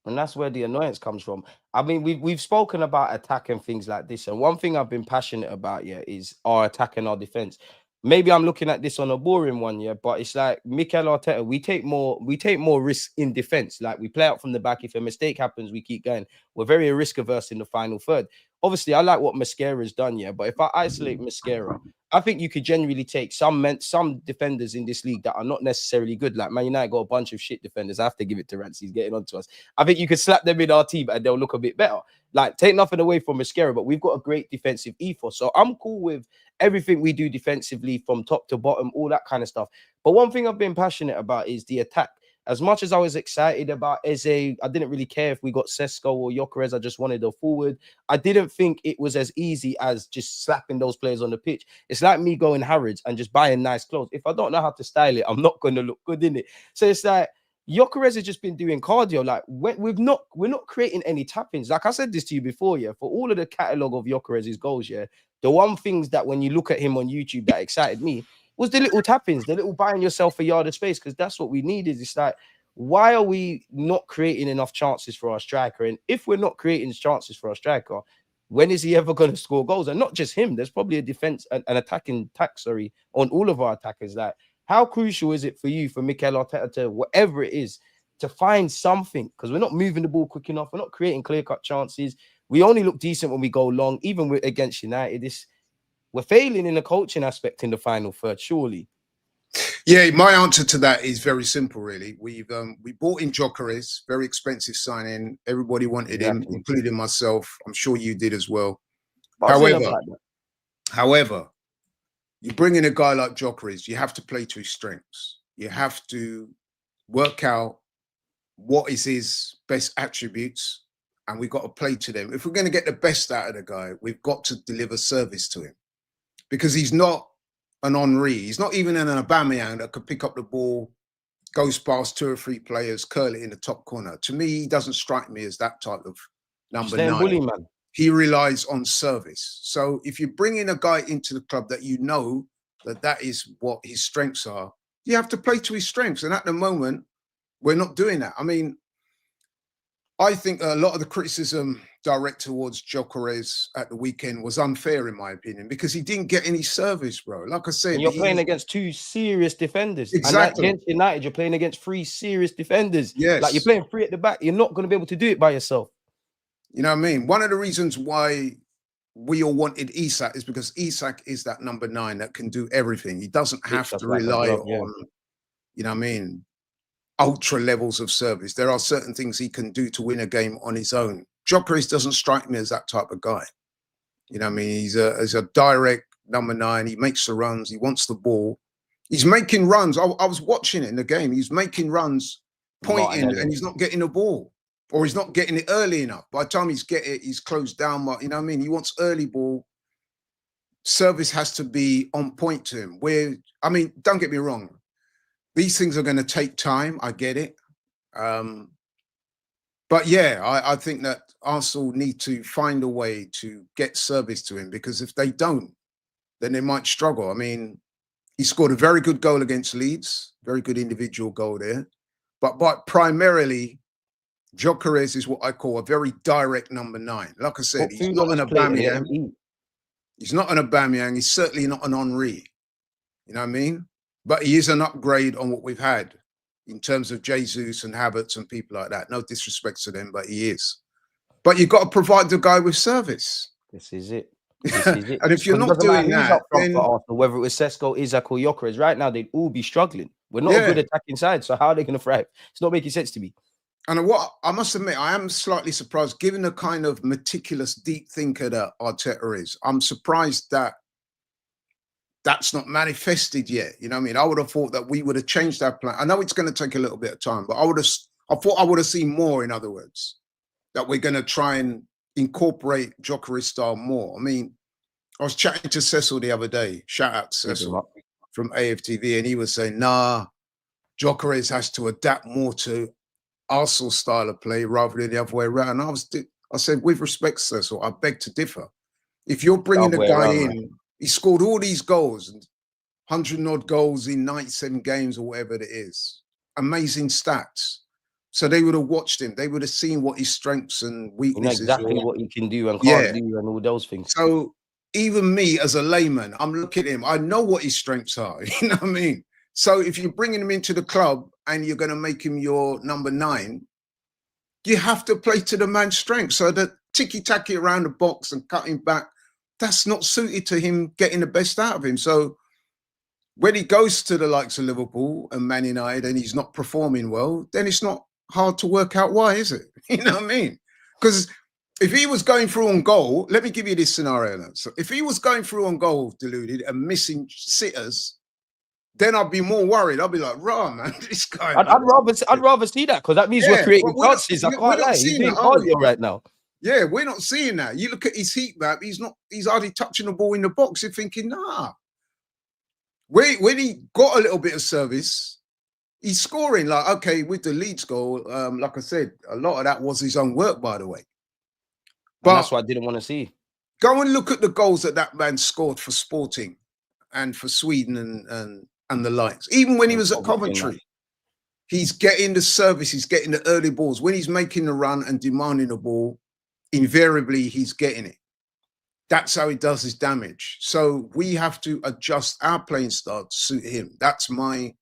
And that's where the annoyance comes from. I mean, we've spoken about attack and things like this. And one thing I've been passionate about, is our attack and our defense. Maybe I'm looking at this on a boring one, but it's like Mikel Arteta, we take more risks in defense. Like, we play out from the back. If a mistake happens, we keep going. We're very risk averse in the final third. Obviously, I like what Mascara's done, but if I isolate Mascara, I think you could genuinely take some defenders in this league that are not necessarily good. Like Man United got a bunch of shit defenders. I have to give it to Rance. He's getting on to us. I think you could slap them in our team and they'll look a bit better. Like, take nothing away from Mascara, but we've got a great defensive ethos. So I'm cool with everything we do defensively from top to bottom, all that kind of stuff. But one thing I've been passionate about is the attack. As much as I was excited about Eze, I didn't really care if we got Sesko or Gyokeres. I just wanted a forward. I didn't think it was as easy as just slapping those players on the pitch. It's like me going Harrods and just buying nice clothes. If I don't know how to style it, I'm not going to look good in it. So it's like, Gyokeres has just been doing cardio. Like, we're not creating any tap-ins. Like I said this to you before, for all of the catalogue of Gyokeres' goals, the one things that when you look at him on YouTube that excited me was the little tap-ins, the little buying yourself a yard of space, because that's what we needed. It's like, why are we not creating enough chances for our striker? And if we're not creating chances for our striker, when is he ever going to score goals? And not just him. There's probably a defense, an attacking tax, on all of our attackers. Like, how crucial is it for you, for Mikel Arteta, to whatever it is, to find something? Because we're not moving the ball quick enough. We're not creating clear-cut chances. We only look decent when we go long, even against United. We're failing in the coaching aspect in the final third, surely. Yeah, my answer to that is very simple, really. We bought in Gyokeres, very expensive signing. Everybody wanted him, including myself. I'm sure you did as well. However, you bring in a guy like Gyokeres, you have to play to his strengths. You have to work out what is his best attributes, and we've got to play to them. If we're going to get the best out of the guy, we've got to deliver service to him, because he's not an Henry. He's not even an Aubameyang that could pick up the ball, goes past 2 or 3 players, curl it in the top corner. To me, he doesn't strike me as that type of number 9. Bully, man. He relies on service. So if you bring in a guy into the club that you know that is what his strengths are, you have to play to his strengths. And at the moment, we're not doing that. I mean, I think a lot of the criticism direct towards Gyokeres at the weekend was unfair, in my opinion, because he didn't get any service, bro. Like I said, and you're playing against 2 serious defenders. Exactly. And against United, you're playing against 3 serious defenders. Yes. Like, you're playing 3 at the back. You're not going to be able to do it by yourself. You know what I mean? One of the reasons why we all wanted Isak is because Isak is that number 9 that can do everything. He doesn't have to rely on, you know what I mean, ultra levels of service. There are certain things he can do to win a game on his own. Gyokeres doesn't strike me as that type of guy. You know what I mean? He's a direct number 9. He makes the runs. He wants the ball. He's making runs. I was watching it in the game. He's making runs, pointing, and he's not getting the ball. Or he's not getting it early enough. By the time he's closed down. You know what I mean? He wants early ball. Service has to be on point to him. I mean, don't get me wrong. These things are going to take time. I get it. But yeah, I think that Arsenal need to find a way to get service to him, because if they don't, then they might struggle. I mean, he scored a very good goal against Leeds, very good individual goal there. But primarily, Gyokeres is what I call a very direct number 9. Like I said, he's not an Aubameyang. He's not an Aubameyang. He's certainly not an Henry. You know what I mean? But he is an upgrade on what we've had in terms of Jesus and Havertz and people like that. No disrespect to them, but he is. But you've got to provide the guy with service. This is it. This is it. And if you're Because it not doesn't matter doing who's that, up front then for Arsenal, whether it was Sesko, Isak, or Gyokeres, right now they'd all be struggling. We're not a yeah. good attacking side, so how are they going to thrive? It's not making sense to me. And what I must admit, I am slightly surprised, given the kind of meticulous, deep thinker that Arteta is. I'm surprised that that's not manifested yet. You know what I mean? I would have thought that we would have changed our plan. I know it's going to take a little bit of time, but I thought I would have seen more, in other words, that we're going to try and incorporate Gyokeres style more. I mean, I was chatting to Cecil the other day, shout out to Cecil from AFTV, and he was saying, nah, Gyokeres has to adapt more to Arsenal style of play rather than the other way around. I said, with respect, Cecil, I beg to differ. If you're bringing the guy in, he scored all these goals, 100 odd goals in 97 games or whatever it is. Amazing stats. So they would have watched him. They would have seen what his strengths and weaknesses exactly what he can do and can't do and all those things. So even me as a layman, I'm looking at him. I know what his strengths are. You know what I mean? So if you're bringing him into the club and you're going to make him your number 9, you have to play to the man's strength. So the ticky-tacky around the box and cutting back, that's not suited to him getting the best out of him. So when he goes to the likes of Liverpool and Man United and he's not performing well, then it's not hard to work out why, is it? You know what I mean? Because if he was going through on goal, let me give you this scenario now. So if he was going through on goal, deluded, and missing sitters, then I'd be more worried. I'd be like, "Raw, man, this guy." I'd rather see that, because that means we're creating chances. I can't lie. He's doing cardio right now. Yeah, we're not seeing that. You look at his heat map; he's hardly touching the ball in the box. You're thinking, nah. When he got a little bit of service, he's scoring. Like, okay, with the Leeds goal, like I said, a lot of that was his own work, by the way. But that's what I didn't want to see. Go and look at the goals that man scored for Sporting and for Sweden and the likes. Even when he was at Coventry, he's getting the service, he's getting the early balls. When he's making the run and demanding the ball, invariably he's getting it. That's how he does his damage. So we have to adjust our playing style to suit him. That's my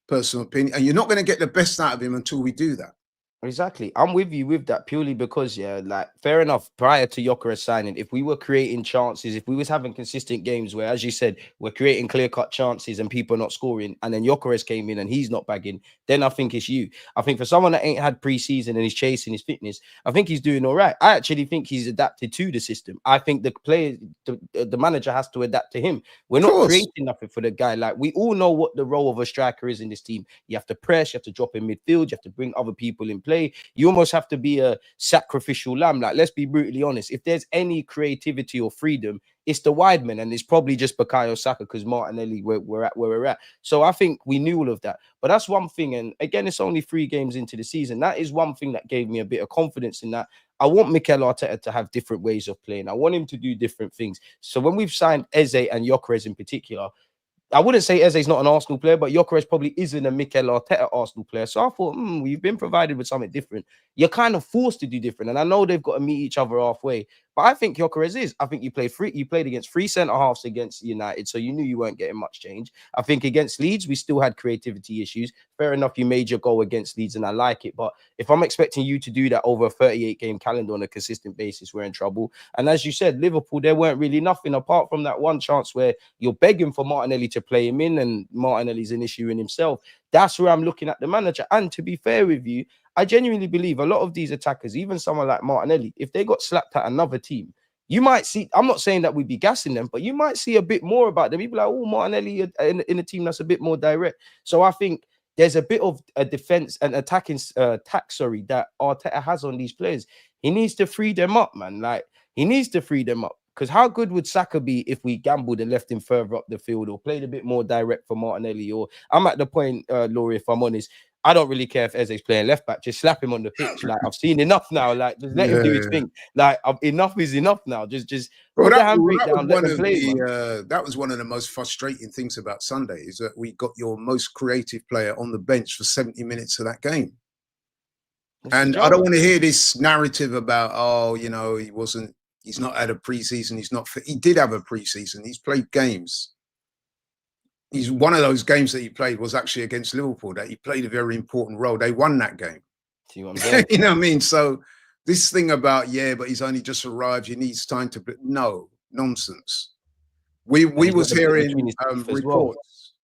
personal opinion. And you're not going to get the best out of him until we do that. Exactly. I'm with you with that, purely because, like, fair enough, prior to Gyokeres signing, if we were creating chances, if we was having consistent games where, as you said, we're creating clear-cut chances and people are not scoring, and then Gyokeres came in and he's not bagging, then I think it's you. I think for someone that ain't had pre-season and he's chasing his fitness, I think he's doing all right. I actually think he's adapted to the system. I think the player, the manager has to adapt to him. We're not creating nothing for the guy. Like, we all know what the role of a striker is in this team. You have to press, you have to drop in midfield, you have to bring other people in play. You almost have to be a sacrificial lamb. Like, let's be brutally honest. If there's any creativity or freedom, it's the wide men, and it's probably just Bukayo Saka, because Martinelli, we're at where we're at. So I think we knew all of that. But that's one thing. And again, it's only 3 games into the season. That is one thing that gave me a bit of confidence in that. I want Mikel Arteta to have different ways of playing. I want him to do different things. So when we've signed Eze and Gyokeres in particular, I wouldn't say Eze's not an Arsenal player, but Gyokeres probably isn't a Mikel Arteta Arsenal player. So I thought, we've been provided with something different. You're kind of forced to do different. And I know they've got to meet each other halfway. But I think Gyokeres is. I think you played against 3 centre-halves against United, so you knew you weren't getting much change. I think against Leeds, we still had creativity issues. Fair enough, you made your goal against Leeds, and I like it. But if I'm expecting you to do that over a 38-game calendar on a consistent basis, we're in trouble. And as you said, Liverpool, there weren't really nothing apart from that one chance where you're begging for Martinelli to play him in, and Martinelli's an issue in himself. That's where I'm looking at the manager. And to be fair with you, I genuinely believe a lot of these attackers, even someone like Martinelli, if they got slapped at another team, you might see, I'm not saying that we'd be gassing them, but you might see a bit more about them. You'd be like, oh, Martinelli in a team that's a bit more direct. So I think there's a bit of a defense and attacking tax, that Arteta has on these players. He needs to free them up, man. Like, he needs to free them up. Because how good would Saka be if we gambled and left him further up the field, or played a bit more direct for Martinelli? Or I'm at the point, Laurie, if I'm honest, I don't really care if Eze's playing left back. Just slap him on the pitch. Like, I've seen enough now. Like, just let him do his thing. Like, enough is enough now. Just put the handbrake down, let them play. That was one of the most frustrating things about Sunday, is that we got your most creative player on the bench for 70 minutes of that game. And I don't want to hear this narrative about, he wasn't He's not had a preseason. He's not fit. He did have a preseason. He's played games. He's one of those games that he played was actually against Liverpool, that he played a very important role. They won that game. See what I'm saying? You know what I mean? So this thing about, yeah, but he's only just arrived, he needs time to, no, nonsense. We was hearing reports.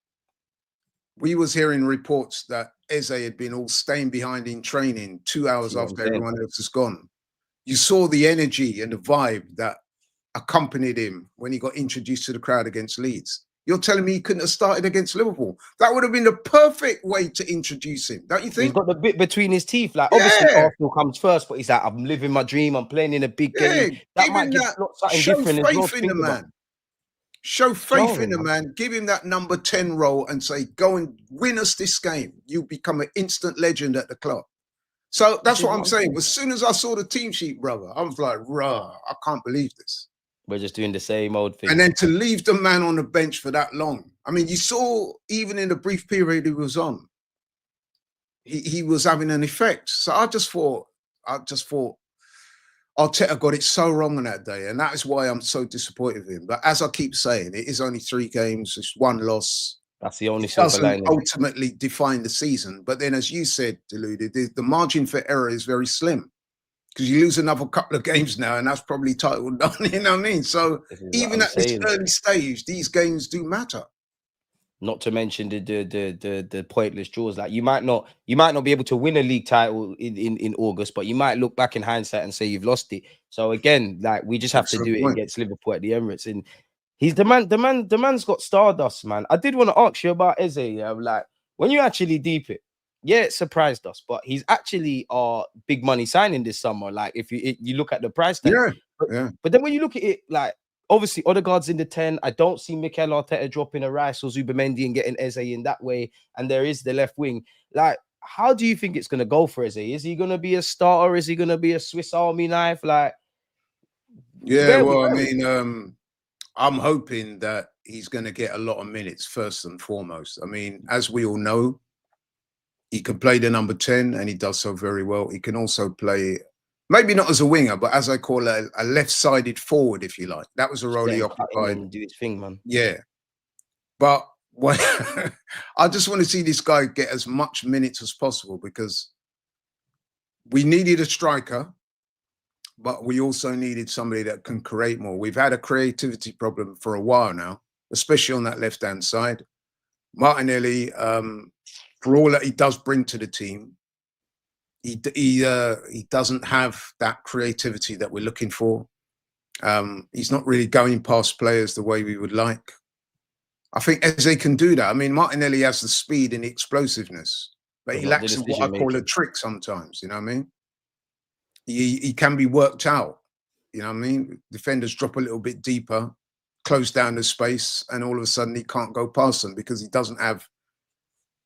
We was hearing reports that Eze had been all staying behind in training 2 hours after everyone else has gone. You saw the energy and the vibe that accompanied him when he got introduced to the crowd against Leeds. You're telling me he couldn't have started against Liverpool? That would have been the perfect way to introduce him, don't you think? He's got the bit between his teeth. Like, obviously, Arsenal comes first, but he's like, I'm living my dream. I'm playing in a big game. That might give something different as well. Show faith in the man. Show faith in the man. Give him that number 10 role and say, go and win us this game. You become an instant legend at the club. So that's what I'm saying. As soon as I saw the team sheet, brother, I was like, rah, I can't believe this. We're just doing the same old thing. And then to leave the man on the bench for that long. I mean, you saw even in the brief period he was on, he was having an effect. So I just thought Arteta got it so wrong on that day. And that is why I'm so disappointed with him. But as I keep saying, it is only 3 games. It's 1 loss. That's the only it doesn't ultimately define the season. But then, as you said, Deluded, the margin for error is very slim. Because you lose another couple of games now, and that's probably title done. You know what I mean? So even at this early stage, these games do matter. Not to mention the pointless draws. Like you might not be able to win a league title in August, but you might look back in hindsight and say you've lost it. So again, like we just have to do it against Liverpool at the Emirates. And he's the man's got stardust, man. I did want to ask you about Eze. Like when you actually deep it. Yeah, it surprised us, but he's actually big money signing this summer. Like if you look at the price tag, but then when you look at it, like obviously Odegaard's in the 10. I don't see Mikel Arteta dropping a Rice or Zubimendi and getting Eze in that way. And there is the left wing. Like, how do you think it's gonna go for Eze? Is he gonna be a starter? Is he gonna be a Swiss Army knife? Like, yeah, well, I mean, I'm hoping that he's gonna get a lot of minutes first and foremost. I mean, as we all know, he can play the number 10 and he does so very well. He can also play, maybe not as a winger, but as I call it, a left-sided forward, if you like. That was a role he occupied. And do his thing, man. Yeah. But I just want to see this guy get as much minutes as possible because we needed a striker, but we also needed somebody that can create more. We've had a creativity problem for a while now, especially on that left-hand side. Martinelli, for all that he does bring to the team, he doesn't have that creativity that we're looking for. He's not really going past players the way we would like. I think Eze can do that. I mean, Martinelli has the speed and the explosiveness, but he lacks what I call a trick sometimes, you know what I mean? He can be worked out, you know what I mean? Defenders drop a little bit deeper, close down the space, and all of a sudden he can't go past them because he doesn't have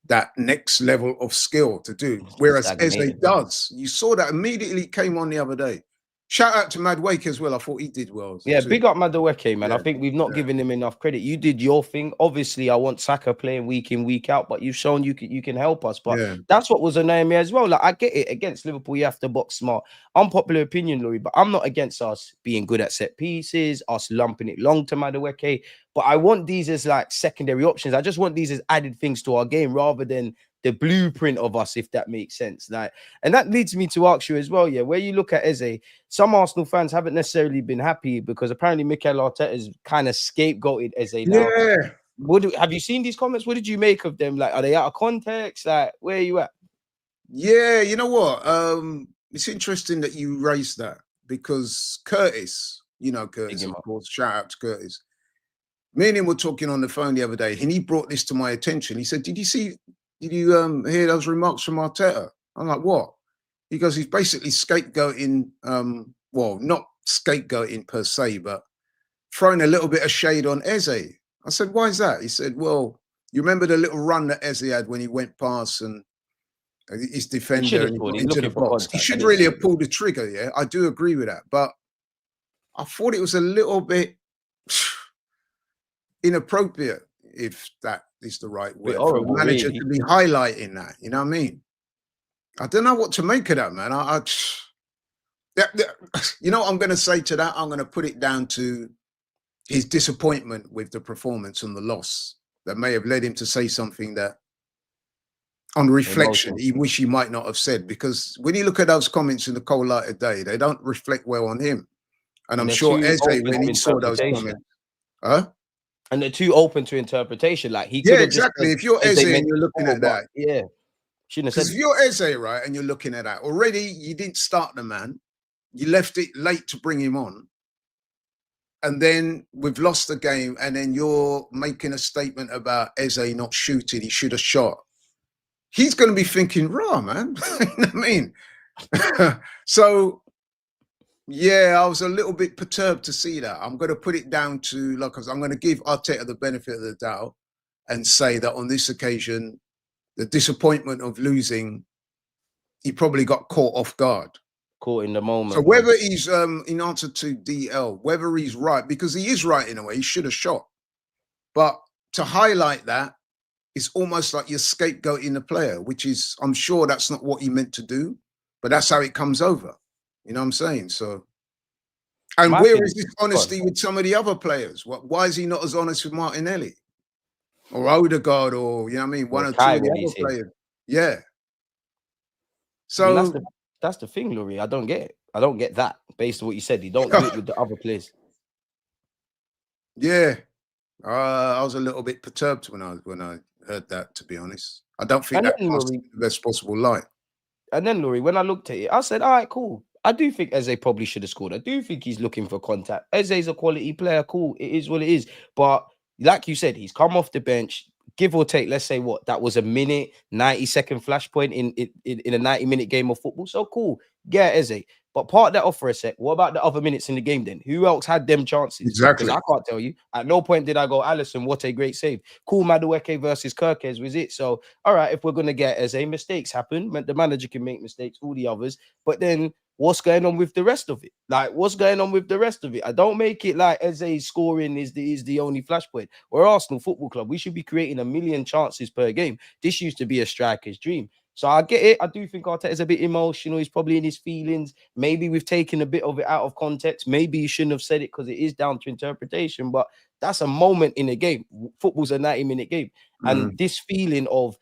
that next level of skill to do. Whereas Eze does. You saw that immediately came on the other day. Shout out to Madueke as well. I thought he did well. Yeah, big up Madueke, man. I think we've not given him enough credit. You did your thing. Obviously, I want Saka playing week in, week out, but you've shown you can help us. But that's what was annoying me as well. Like, I get it. Against Liverpool, you have to box smart. Unpopular opinion, Laurie, but I'm not against us being good at set pieces, us lumping it long to Madueke. But I want these as like secondary options. I just want these as added things to our game rather than the blueprint of us, if that makes sense. Like, and that leads me to ask you as well, where you look at Eze, some Arsenal fans haven't necessarily been happy because apparently Mikel Arteta has kind of scapegoated Eze now. Yeah. Have you seen these comments? What did you make of them? Like, are they out of context? Like, where are you at? Yeah, you know what? It's interesting that you raised that because Curtis, you know Curtis, of course, shout out to Curtis. Me and him were talking on the phone the other day and he brought this to my attention. He said, did you hear those remarks from Arteta? I'm like, what? He goes, he's basically scapegoating, well, not scapegoating per se, but throwing a little bit of shade on Eze. I said, why is that? He said, well, you remember the little run that Eze had when he went past and his defender and he got into the box. He should really have pulled the trigger, yeah? I do agree with that. But I thought it was a little bit inappropriate, if that is the right word, for a manager to be highlighting that, you know what I mean? I don't know what to make of that, man. You know what I'm going to say to that? I'm going to put it down to his disappointment with the performance and the loss that may have led him to say something that, on reflection, he wish he might not have said. Because when you look at those comments in the cold light of day, they don't reflect well on him. And I'm sure Eze, when he saw those comments, and they're too open to interpretation. Like he could have exactly. Just if you're Eze and you're looking at that, shouldn't have said. If you're Eze, right, and you're looking at that already, you didn't start the man, you left it late to bring him on, and then we've lost the game, and then you're making a statement about Eze not shooting. He should have shot. He's going to be thinking, raw, man. You know what I mean? So, yeah, I was a little bit perturbed to see that. I'm going to put it down to, like, I'm going to give Arteta the benefit of the doubt and say that on this occasion, the disappointment of losing, he probably got caught off guard. Caught in the moment. So whether he's, in answer to DL, whether he's right, because he is right in a way, he should have shot. But to highlight that, it's almost like you're scapegoating the player, which is, I'm sure that's not what he meant to do, but that's how it comes over. You know what I'm saying? So, and where is this honesty with some of the other players? Why is he not as honest with Martinelli or Odegaard, or, you know what I mean, one or two of the other players? Yeah. So I mean, that's the thing, Laurie. I don't get it. I don't get that based on what you said. You don't do it with the other players. Yeah. I was a little bit perturbed when I heard that, to be honest. I don't think that was the best possible light. And then, Laurie, when I looked at it, I said, all right, cool. I do think Eze probably should have scored. I do think he's looking for contact. Eze's a quality player. Cool. It is what it is. But like you said, he's come off the bench. Give or take, let's say what that was, a minute, 90-second flashpoint in a 90-minute game of football. So cool. Yeah, Eze. But part that off for a sec. What about the other minutes in the game then? Who else had them chances? Exactly. Because I can't tell you. At no point did I go, Alisson, what a great save. Cool, Madueke versus Gyokeres was it. So, all right, if we're going to get Eze, mistakes happen. The manager can make mistakes, all the others. But then what's going on with the rest of it? Like, what's going on with the rest of it? I don't make it like Eze's scoring is the only flashpoint. We're Arsenal Football Club. We should be creating 1 million chances per game. This used to be a striker's dream. So I get it. I do think Arteta's a bit emotional. He's probably in his feelings. Maybe we've taken a bit of it out of context. Maybe he shouldn't have said it because it is down to interpretation. But that's a moment in a game. Football's a 90-minute game. And this feeling of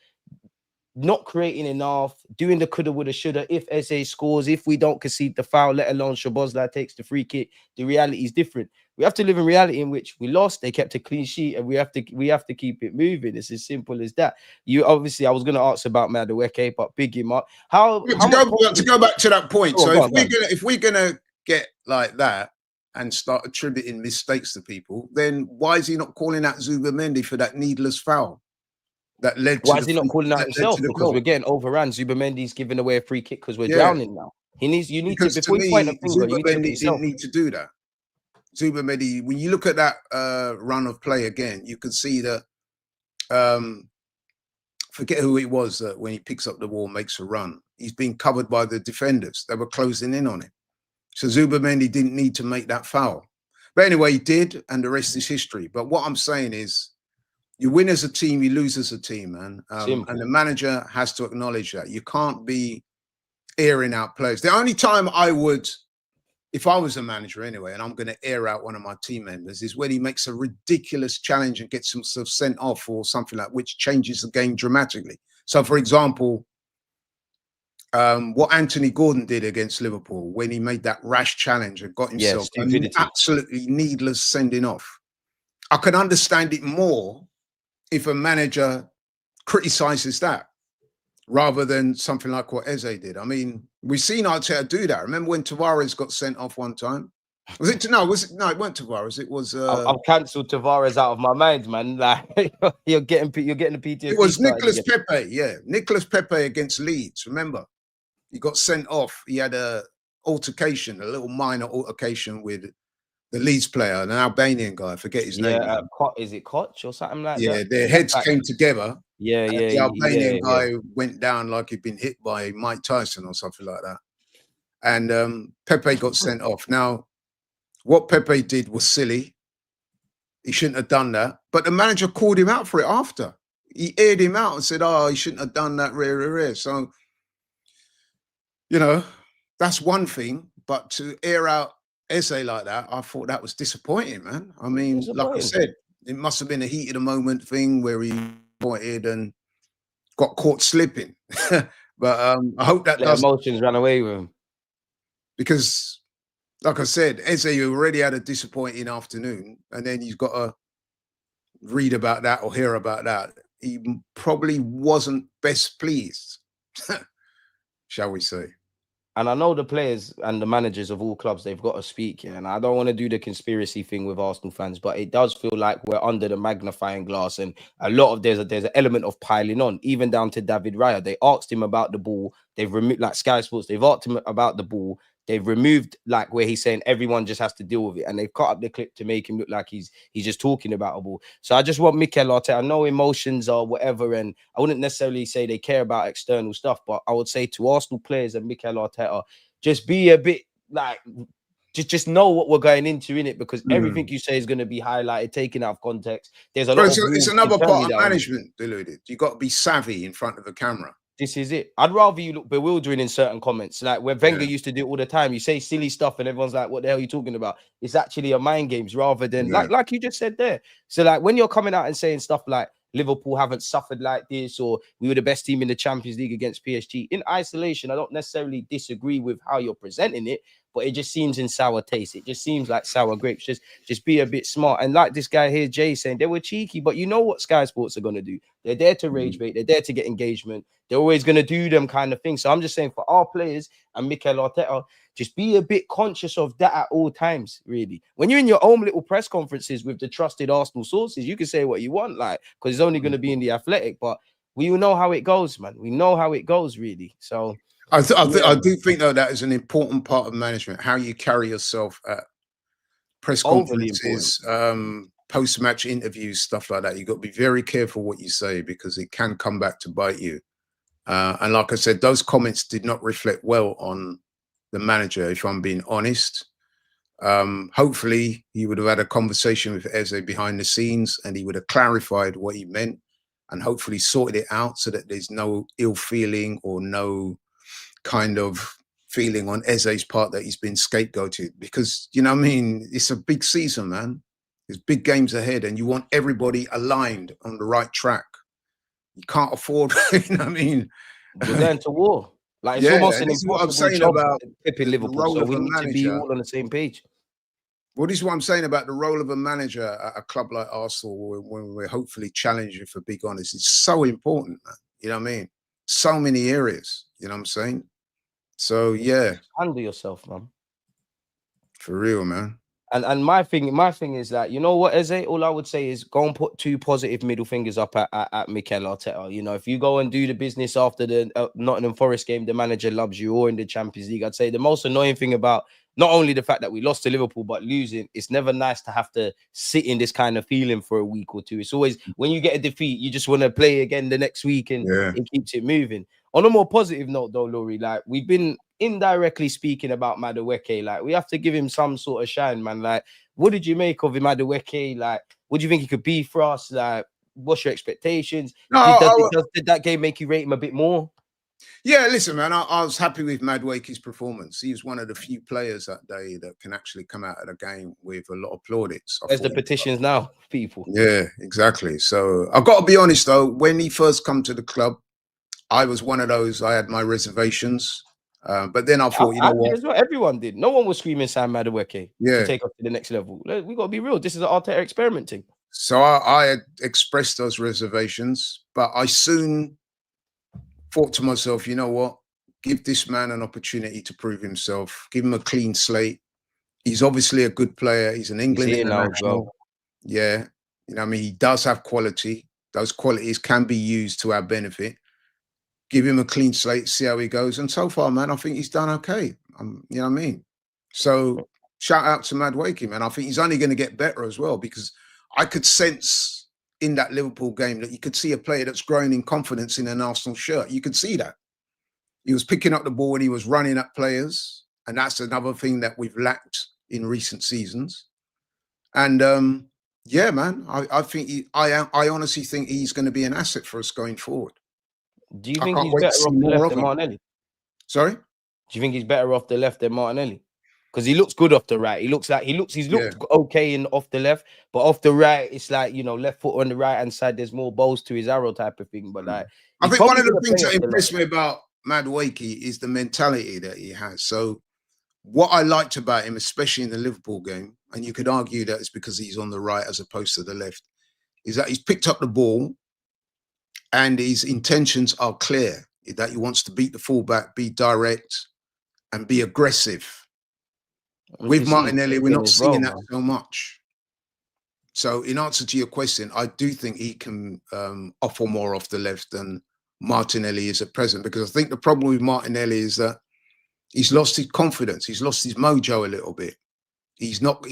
not creating enough, doing the coulda, woulda, shoulda, if Eze scores, if we don't concede the foul, let alone Szoboszlai takes the free kick, the reality is different. We have to live in reality in which we lost, they kept a clean sheet, and we have to keep it moving. It's as simple as that. You obviously, I was going to ask about Madueke, but big him up. To go back to that point, so if we're gonna get like that and start attributing mistakes to people, then why is he not calling out Zubimendi for that needless foul? That led to why is he not calling out himself? Because we're getting overrun. Zubimendi's giving away a free kick because we're drowning now. You need to, before you point a finger, you need to be didn't need to do that. Zubimendi, when you look at that run of play again, you can see that forget who it was that when he picks up the ball, makes a run. He's being covered by the defenders. They were closing in on him. So Zubimendi didn't need to make that foul. But anyway, he did, and the rest is history. But what I'm saying is, you win as a team, you lose as a team, man. And the manager has to acknowledge that. You can't be airing out players. The only time I would, if I was a manager anyway, and I'm going to air out one of my team members, is when he makes a ridiculous challenge and gets himself sent off or something like, which changes the game dramatically. So, for example, what Anthony Gordon did against Liverpool when he made that rash challenge and got himself an absolutely needless sending off. I can understand it more if a manager criticizes that rather than something like what Eze did. I mean, we've seen Arteta do that. Remember when Tavares got sent off one time? It weren't Tavares. It was I've cancelled Tavares out of my mind, man. Like you're getting the PTSD. It was Nicolas Pepe, Nicolas Pepe against Leeds. Remember? He got sent off. He had a little minor altercation with the Leeds player, an Albanian guy, I forget his name. Is it Koch or something like that? Yeah, their heads came together. The Albanian guy went down like he'd been hit by Mike Tyson or something like that. And Pepe got sent off. Now, what Pepe did was silly. He shouldn't have done that. But the manager called him out for it after. He aired him out and said, he shouldn't have done that. So, you know, that's one thing. But to air out Eze like that, I thought that was disappointing, man. I mean, like I said, it must have been a heat of the moment thing where he pointed and got caught slipping. But I hope that doesn't. Emotions ran away with him. Because, like I said, Eze already had a disappointing afternoon, and then he's got to read about that or hear about that. He probably wasn't best pleased, shall we say. And I know the players and the managers of all clubs, they've got to speak. Yeah? And I don't want to do the conspiracy thing with Arsenal fans, but it does feel like we're under the magnifying glass. And a lot of there's an element of piling on, even down to David Raya. They asked him about the ball. They've removed, like Sky Sports, they've asked him about the ball. They've removed like where he's saying everyone just has to deal with it, and they've cut up the clip to make him look like he's just talking about a ball. So I just want Mikel Arteta. I know emotions or whatever, and I wouldn't necessarily say they care about external stuff, but I would say to Arsenal players and Mikel Arteta, just be a bit like, just know what we're going into in it, because everything you say is going to be highlighted, taken out of context. There's a lot. It's another part of management, deluded. You got to be savvy in front of a camera. This is it. I'd rather you look bewildering in certain comments. Like when Wenger used to do it all the time, you say silly stuff and everyone's like, what the hell are you talking about? It's actually a mind games rather than like you just said there. So like when you're coming out and saying stuff like Liverpool haven't suffered like this, or we were the best team in the Champions League against PSG, in isolation, I don't necessarily disagree with how you're presenting it, but it just seems in sour taste. It just seems like sour grapes. Just be a bit smart. And like this guy here, Jay, saying they were cheeky, but you know what Sky Sports are going to do? They're there to rage bait. They're there to get engagement. They're always going to do them kind of things. So I'm just saying for our players and Mikel Arteta, just be a bit conscious of that at all times, really. When you're in your own little press conferences with the trusted Arsenal sources, you can say what you want, like, because it's only going to be in the Athletic. But we know how it goes, man. We know how it goes, really. So I do think, though, that is an important part of management, how you carry yourself at press conferences, post-match interviews, stuff like that. You've got to be very careful what you say, because it can come back to bite you. And like I said, those comments did not reflect well on the manager, if I'm being honest. Hopefully, he would have had a conversation with Eze behind the scenes, and he would have clarified what he meant, and hopefully sorted it out so that there's no ill feeling or no kind of feeling on Eze's part that he's been scapegoated. Because, you know what I mean, it's a big season, man. There's big games ahead, and you want everybody aligned on the right track. You can't afford, you know what I mean? We're going to war. Like, it's almost an impossible job about pipping Liverpool, so we need to be all on the same page. Well, this is what I'm saying about the role of a manager at a club like Arsenal, when we're hopefully challenging for big honours. It's so important, man. You know what I mean? So many areas, you know what I'm saying? So, yeah. Handle yourself, man. For real, man. And my thing is that, you know what, Eze, all I would say is go and put 2 positive middle fingers up at Mikel Arteta. You know, if you go and do the business after the Nottingham Forest game, the manager loves you, or in the Champions League, I'd say the most annoying thing about not only the fact that we lost to Liverpool, but losing, it's never nice to have to sit in this kind of feeling for a week or two. It's always, when you get a defeat, you just want to play again the next week, and it keeps it moving. On a more positive note, though, Laurie, like, we've been indirectly speaking about Madueke. Like, we have to give him some sort of shine, man. Like, what did you make of him, Madueke? Like, what do you think he could be for us? Like, what's your expectations? Did that game make you rate him a bit more? Yeah, listen, man, I was happy with Madueke's performance. He was one of the few players that day that can actually come out of the game with a lot of plaudits. There's the petitions now, people. Yeah, exactly. So I've got to be honest, though, when he first come to the club, I was one of those, I had my reservations. But then I thought, you know what? Everyone did. No one was screaming Sam Madueke to take us to the next level. We got to be real. This is an Arteta experimenting. So I had expressed those reservations, but I soon thought to myself, you know what? Give this man an opportunity to prove himself. Give him a clean slate. He's obviously a good player. He's an England international. Yeah. You know what I mean? He does have quality. Those qualities can be used to our benefit. Give him a clean slate, see how he goes. And so far, man, I think he's done okay. You know what I mean? So shout out to Madueke, man. I think he's only going to get better as well, because I could sense in that Liverpool game that you could see a player that's growing in confidence in an Arsenal shirt. You could see that. He was picking up the ball and he was running at players. And that's another thing that we've lacked in recent seasons. And yeah, man, I think I honestly think he's going to be an asset for us going forward. Do you think he's better off the left than Martinelli? Sorry? Do you think he's better off the left than Martinelli? because he looks good off the right. He's looked okay in off the left, but off the right, it's like, you know, left foot on the right hand side. There's more balls to his arrow type of thing. But like, I he's think one probably of the gonna things play that off the impressed left. me about Madueke is the mentality that he has. So what I liked about him, especially in the Liverpool game, and you could argue that it's because he's on the right as opposed to the left, is that he's picked up the ball and his intentions are clear, that he wants to beat the fullback, be direct, and be aggressive. With Martinelli, we're not seeing that so much. So in answer to your question, I do think he can offer more off the left than Martinelli is at present, because I think the problem with Martinelli is that he's lost his confidence. He's lost his mojo a little bit. He's not,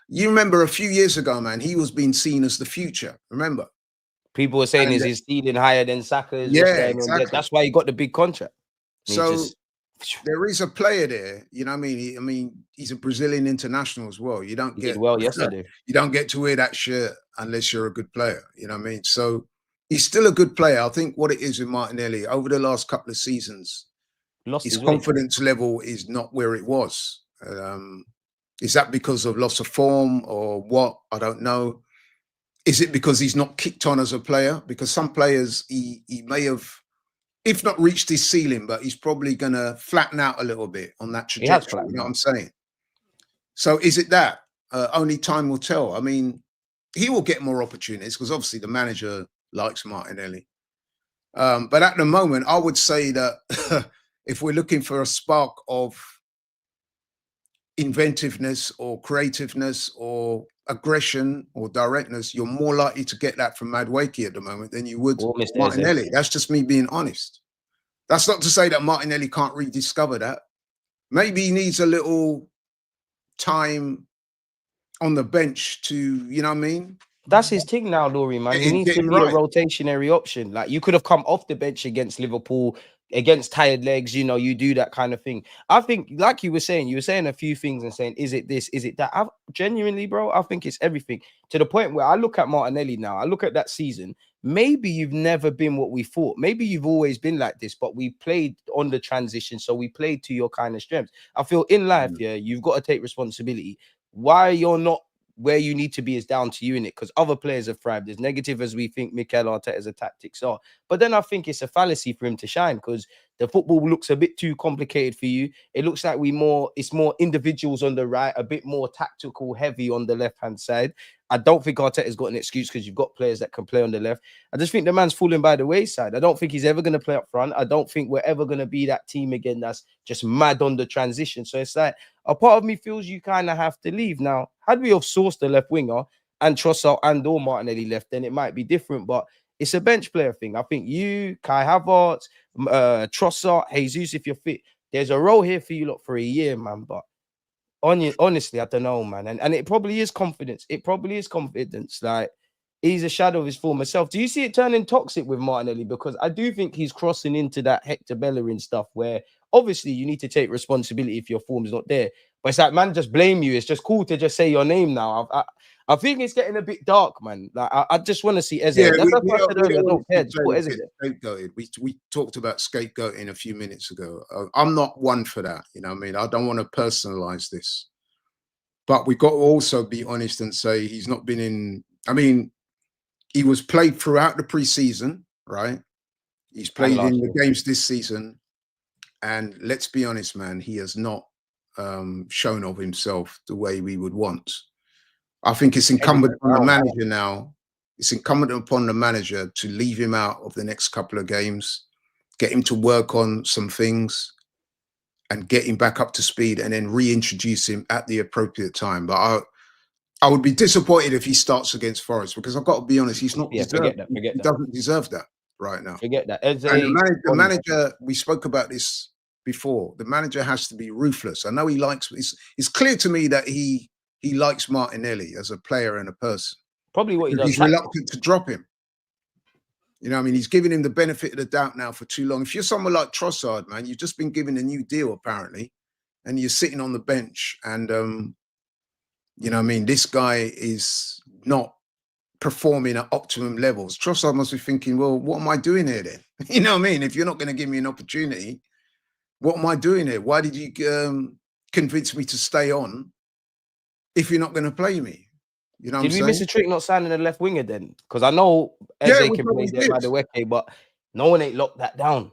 you remember a few years ago, man, he was being seen as the future. Remember? People were saying, is his ceiling higher than Saka's? Yeah, what's going exactly. on? That's why he got the big contract. So there is a player there, you know what I mean? He's a Brazilian international as well. You don't get well yesterday. You don't get to wear that shirt unless you're a good player, you know what I mean? So he's still a good player. I think what it is with Martinelli over the last couple of seasons, his confidence level is not where it was. Is that because of loss of form or what? I don't know. Is it because he's not kicked on as a player? Because some players he may have, if not reached his ceiling, but he's probably going to flatten out a little bit on that trajectory. You know what I'm saying? So is it that? Only time will tell. I mean, he will get more opportunities because obviously the manager likes Martinelli. But at the moment, I would say that if we're looking for a spark of inventiveness or creativeness or aggression or directness, you're more likely to get that from Madueke at the moment than you would Martinelli. That's just me being honest. That's not to say that Martinelli can't rediscover that. Maybe he needs a little time on the bench to, you know what I mean? That's his thing now, Laurie, man. He needs to be a rotationary option. Like, you could have come off the bench against Liverpool, against tired legs, you know, you do that kind of thing. I think, like you were saying a few things and saying, is it this, is it that? Genuinely, bro, I think it's everything. To the point where I look at Martinelli now, I look at that season, maybe you've never been what we thought. Maybe you've always been like this, but we played on the transition, so we played to your kind of strengths. I feel in life, you've got to take responsibility. Why you're not where you need to be is down to you in it, because other players have thrived. As negative as we think Mikel Arteta's tactics are, but then I think it's a fallacy for him to shine, because the football looks a bit too complicated for you. It looks like it's more individuals on the right, a bit more tactical heavy on the left hand side. I don't think Arteta's got an excuse, because you've got players that can play on the left. I just think the man's falling by the wayside. I don't think he's ever going to play up front. I don't think we're ever going to be that team again that's just mad on the transition. So it's like, a part of me feels you kind of have to leave. Now, had we have sourced the left winger and Trossard and or Martinelli left, then it might be different. But it's a bench player thing. I think you, Kai Havertz, Trossard, Jesus, if you're fit, there's a role here for you lot for a year, man. But honestly, I don't know, man. And it probably is confidence. It probably is confidence. Like, he's a shadow of his former self. Do you see it turning toxic with Martinelli? Because I do think he's crossing into that Hector Bellerin stuff where obviously you need to take responsibility if your form's not there. But it's like, man, just blame you. It's just cool to just say your name now. I think it's getting a bit dark, man. Like, I just want to see Eze. Yeah, that's what I said earlier. I don't care. Just put Eze scapegoated. We talked about scapegoating a few minutes ago. I'm not one for that. You know what I mean? I don't want to personalize this. But we've got to also be honest and say he's not been in. I mean, he was played throughout the preseason, right? He's played in the games this season. And let's be honest, man, he has not shown of himself the way we would want. I think it's incumbent on the manager now. It's incumbent upon the manager to leave him out of the next couple of games, get him to work on some things and get him back up to speed, and then reintroduce him at the appropriate time. But I would be disappointed if he starts against Forest, because I've got to be honest, he's not deserved. He doesn't deserve that right now. Forget that. And the manager, we spoke about this before. The manager has to be ruthless. I know he likes. It's clear to me that he likes Martinelli as a player and a person. Probably what he does. He's reluctant to drop him. You know what I mean? He's giving him the benefit of the doubt now for too long. If you're someone like Trossard, man, you've just been given a new deal apparently, and you're sitting on the bench, and you know what I mean, this guy is not performing at optimum levels. Trossard must be thinking, well, what am I doing here then? You know what I mean? If you're not going to give me an opportunity, what am I doing here? Why did you convince me to stay on if you're not going to play me. You know what I'm Did we saying? miss a trick not signing a left winger then? Because I know Yeah, Eze we can probably play there, did. Madueke, but no one ain't locked that down.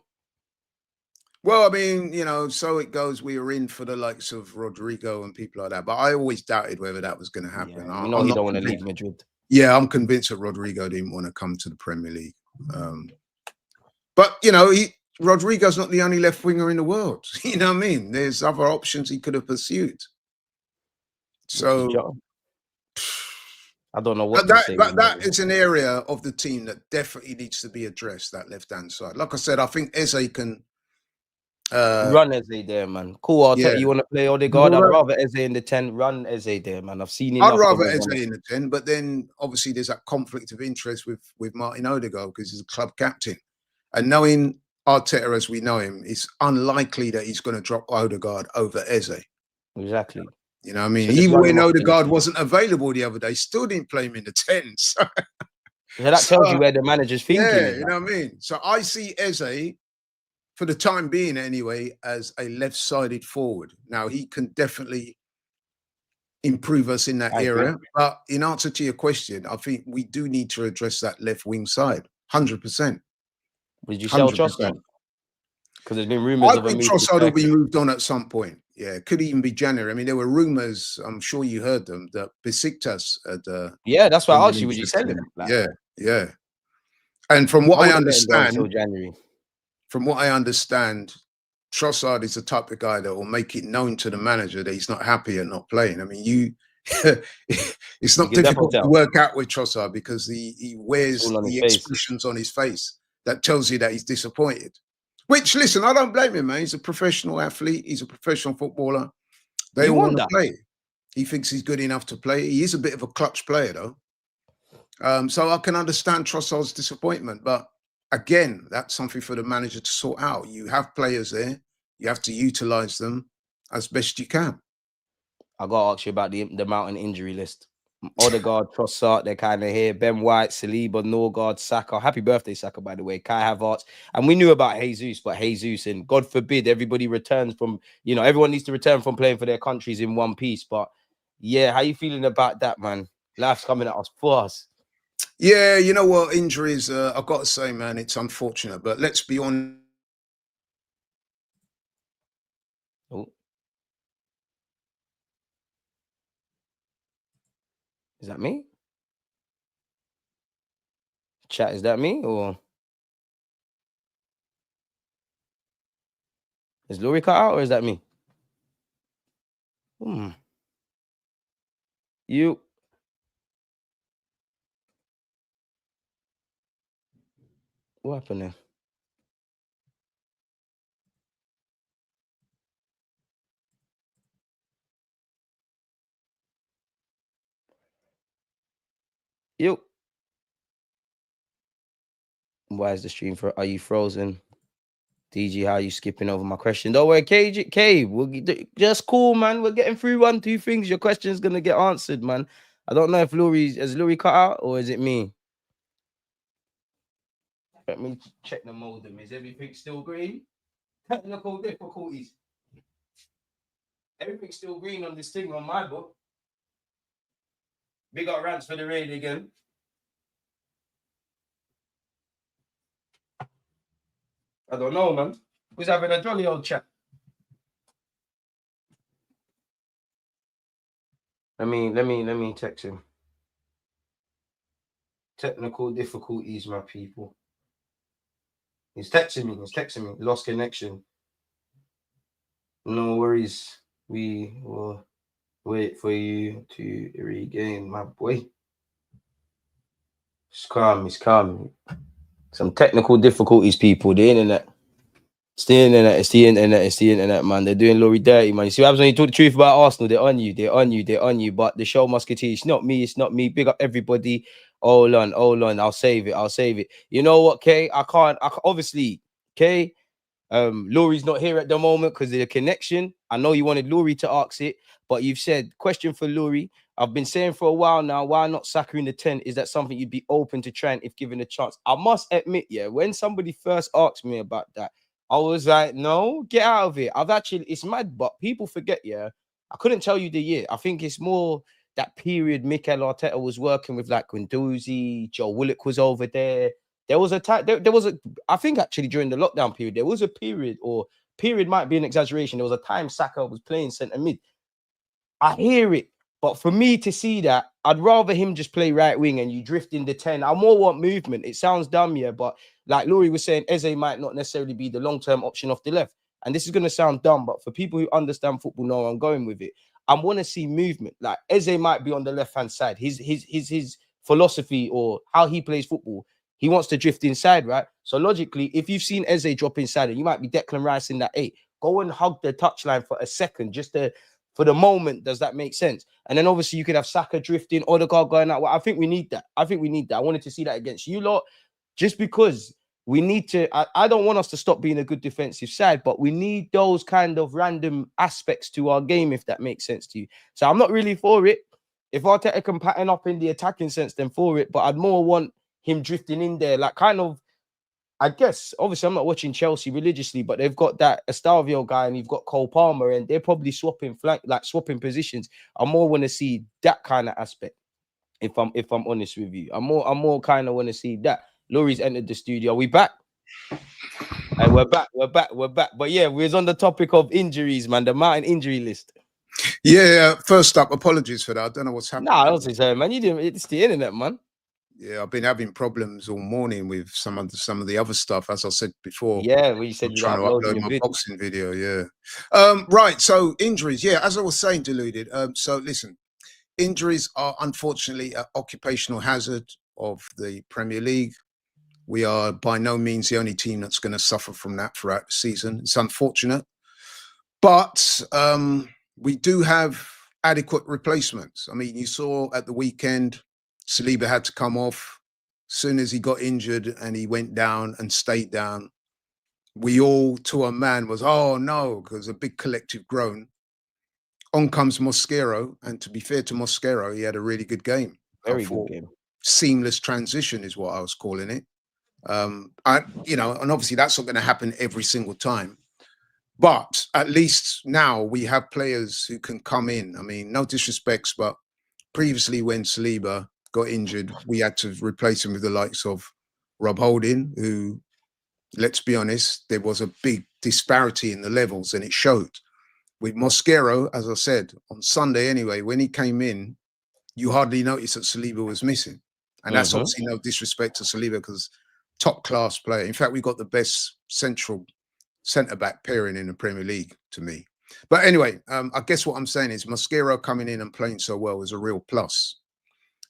Well, I mean, you know, so it goes. We were in for the likes of Rodrigo and people like that, but I always doubted whether that was going to happen. Yeah, you know I'm he not don't want to leave convinced. Madrid. Yeah, I'm convinced that Rodrigo didn't want to come to the Premier League. But you know, Rodrigo's not the only left winger in the world. You know what I mean? There's other options he could have pursued. So I don't know what to say. that is an area of the team that definitely needs to be addressed. That left-hand side. Like I said, I think Eze can run Eze there, man. Cool. Arteta, you want to play Odegaard? I'd rather Eze in the 10. Run Eze there, man. I've seen enough. I'd rather Eze in the 10, but then obviously there's that conflict of interest with Martin Odegaard because he's a club captain, and knowing Arteta as we know him, it's unlikely that he's going to drop Odegaard over Eze. Exactly. You know what I mean? Even when Odegaard wasn't available the other day, still didn't play him in the 10. So that tells you where the manager's thinking. Yeah, you know what I mean? So I see Eze, for the time being anyway, as a left-sided forward. Now, he can definitely improve us in that area. But in answer to your question, I think we do need to address that left wing side, 100%. Would you sell Trossard? Because there's been rumours of a move. I think Trossard will be moved on at some point. Yeah, it could even be January. I mean, there were rumours, I'm sure you heard them, that Besiktas had... yeah, that's why I asked you, would you sell him? Yeah. And from what I understand... Until January. From what I understand, Trossard is the type of guy that will make it known to the manager that he's not happy and not playing. I mean, it's not difficult to work out with Trossard because he wears the expressions on his face that tells you that he's disappointed. Which, listen, I don't blame him, man. He's a professional athlete. He's a professional footballer. They all want to play. He thinks he's good enough to play. He is a bit of a clutch player, though. So I can understand Trossard's disappointment, but again, that's something for the manager to sort out. You have players there. You have to utilize them as best you can. I got to ask you about the mountain injury list. Odegaard, Trossard, they're kind of here. Ben White, Saliba, Norgard, Saka. Happy birthday, Saka, by the way. Kai Havertz. And we knew about Jesus, but Jesus, and God forbid everybody returns from, you know, everyone needs to return from playing for their countries in one piece. But yeah, how you feeling about that, man? Life's coming at us fast. Yeah, you know what? Injuries, I've got to say, man, it's unfortunate. But let's be honest. Oh. Is that me? Chat, is that me or is Laurie cut out or is that me? You. What happened there? You. Why is the stream for? Are you frozen? DG, how are you skipping over my question? Don't worry, K, we'll just cool, man. We're getting through 1, 2 things. Your question's gonna get answered, man. I don't know if has Laurie cut out or is it me? Let me check the modem. Is everything still green? Technical difficulties. Everything's still green on this thing on my book. Big up rants for the raid again. I don't know, man. Who's having a jolly old chat? Let me text him. Technical difficulties, my people. He's texting me. Lost connection. No worries. We will wait for you to regain, my boy. It's calm. Some technical difficulties, people. The internet. It's the internet, man. They're doing Laurie dirty, man. You see what happens when you talk the truth about Arsenal? They're on you. But the show must continue. It's not me. Big up everybody. Hold on. I'll save it. You know what, Kay? I can't obviously, Kay. Laurie's not here at the moment because of the connection. I know you wanted Laurie to ask it, but you've said question for Laurie. I've been saying for a while now, why not Saka in the 10? Is that something you'd be open to trying if given a chance? I must admit, yeah, when somebody first asked me about that, I was like, no, get out of it. It's mad, but people forget, yeah. I couldn't tell you the year. I think it's more that period Mikel Arteta was working with like Guendouzi, Joe Willock was over there. There was a time, I think actually during the lockdown period, there was a period, or period might be an exaggeration. There was a time Saka was playing centre mid. I hear it, but for me to see that, I'd rather him just play right wing and you drift in the 10. I more want movement. It sounds dumb, yeah, but like Laurie was saying, Eze might not necessarily be the long-term option off the left. And this is going to sound dumb, but for people who understand football know I'm going with it. I want to see movement. Like Eze might be on the left-hand side. His philosophy or how he plays football, he wants to drift inside, right? So logically, if you've seen Eze drop inside and you might be Declan Rice in that 8, go and hug the touchline for a second, just to for the moment. Does that make sense? And then obviously you could have Saka drifting, Odegaard going out. Well, I think we need that. I wanted to see that against you lot, just because we need to. I don't want us to stop being a good defensive side, but we need those kind of random aspects to our game, if that makes sense to you. So I'm not really for it. If Arteta can pattern up in the attacking sense, then for it. But I'd more want him drifting in there, like kind of. I guess, obviously, I'm not watching Chelsea religiously, but they've got that Estavio guy and you've got Cole Palmer, and they're probably swapping swapping positions. I more want to see that kind of aspect. If I'm honest with you, I'm more kind of want to see that. Laurie's entered the studio. Are we back? Hey, we're back. But yeah, we was on the topic of injuries, man. The mountain injury list. Yeah, first up, apologies for that. I don't know what's happening. Nah, I don't say so, man. You didn't. It's the internet, man. Yeah, I've been having problems all morning with some of the other stuff, as I said before. Yeah, we said you were trying to upload my boxing video. Yeah. Right. So injuries. Yeah, as I was saying, Deluded. So listen, injuries are unfortunately an occupational hazard of the Premier League. We are by no means the only team that's going to suffer from that throughout the season. It's unfortunate, but we do have adequate replacements. I mean, you saw at the weekend, Saliba had to come off. As soon as he got injured and he went down and stayed down, we all, to a man, was, oh no, because a big collective groan. On comes Mosquero, and to be fair to Mosquero, he had a really good game. Very good game. Seamless transition is what I was calling it. And obviously that's not going to happen every single time. But at least now we have players who can come in. I mean, no disrespects, but previously when Saliba got injured, we had to replace him with the likes of Rob Holding, who, let's be honest, there was a big disparity in the levels, and it showed. With Mosquero, as I said, on Sunday anyway, when he came in, you hardly noticed that Saliba was missing. And that's obviously no disrespect to Saliba, because top class player. In fact, we got the best central centre-back pairing in the Premier League, to me. But anyway, I guess what I'm saying is Mosquero coming in and playing so well is a real plus.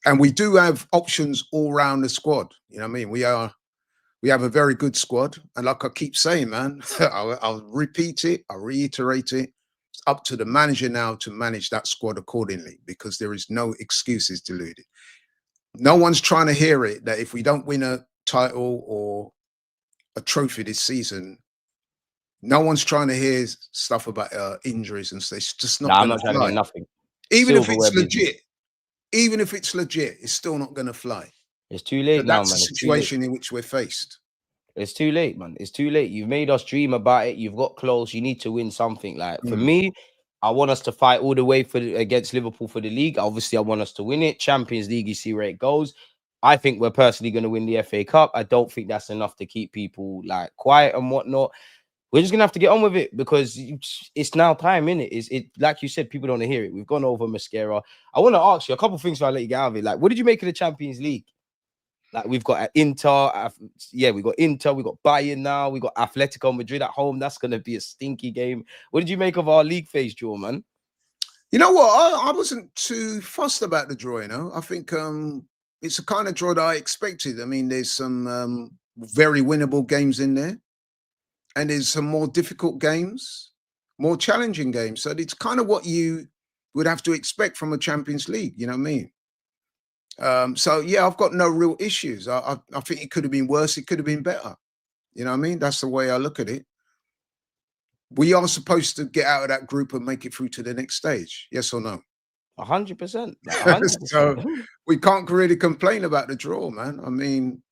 And we do have options all around the squad. You know what I mean? We have a very good squad. And like I keep saying, man, I'll repeat it, I'll reiterate it. It's up to the manager now to manage that squad accordingly, because there is no excuses, Deluded. No one's trying to hear it that if we don't win a title or a trophy this season, no one's trying to hear stuff about injuries and stuff. It's just not. I'm not trying to hear nothing. Even if it's legit, it's still not going to fly. It's too late now, man. That's the situation in which we're faced. It's too late, man. It's too late. You've made us dream about it. You've got close. You need to win something. Like for me, I want us to fight all the way against Liverpool for the league. Obviously, I want us to win it. Champions League, you see where it goes. I think we're personally going to win the FA Cup. I don't think that's enough to keep people like quiet and whatnot. We're just gonna have to get on with it, because it's now time, innit? It like you said, people don't want to hear it. We've gone over Mascara. I want to ask you a couple of things before I let you get out of it. Like, what did you make of the Champions League? Like, we've got Inter, we got Inter, we got Bayern now, we got Atletico Madrid at home. That's gonna be a stinky game. What did you make of our league phase draw, man? You know what? I wasn't too fussed about the draw. You know, I think it's a kind of draw that I expected. I mean, there's some very winnable games in there. And there's some more difficult games, more challenging games. So it's kind of what you would have to expect from a Champions League, you know what I mean? So, yeah, I've got no real issues. I think it could have been worse. It could have been better. You know what I mean? That's the way I look at it. We are supposed to get out of that group and make it through to the next stage. Yes or no? 100%. So we can't really complain about the draw, man. I mean,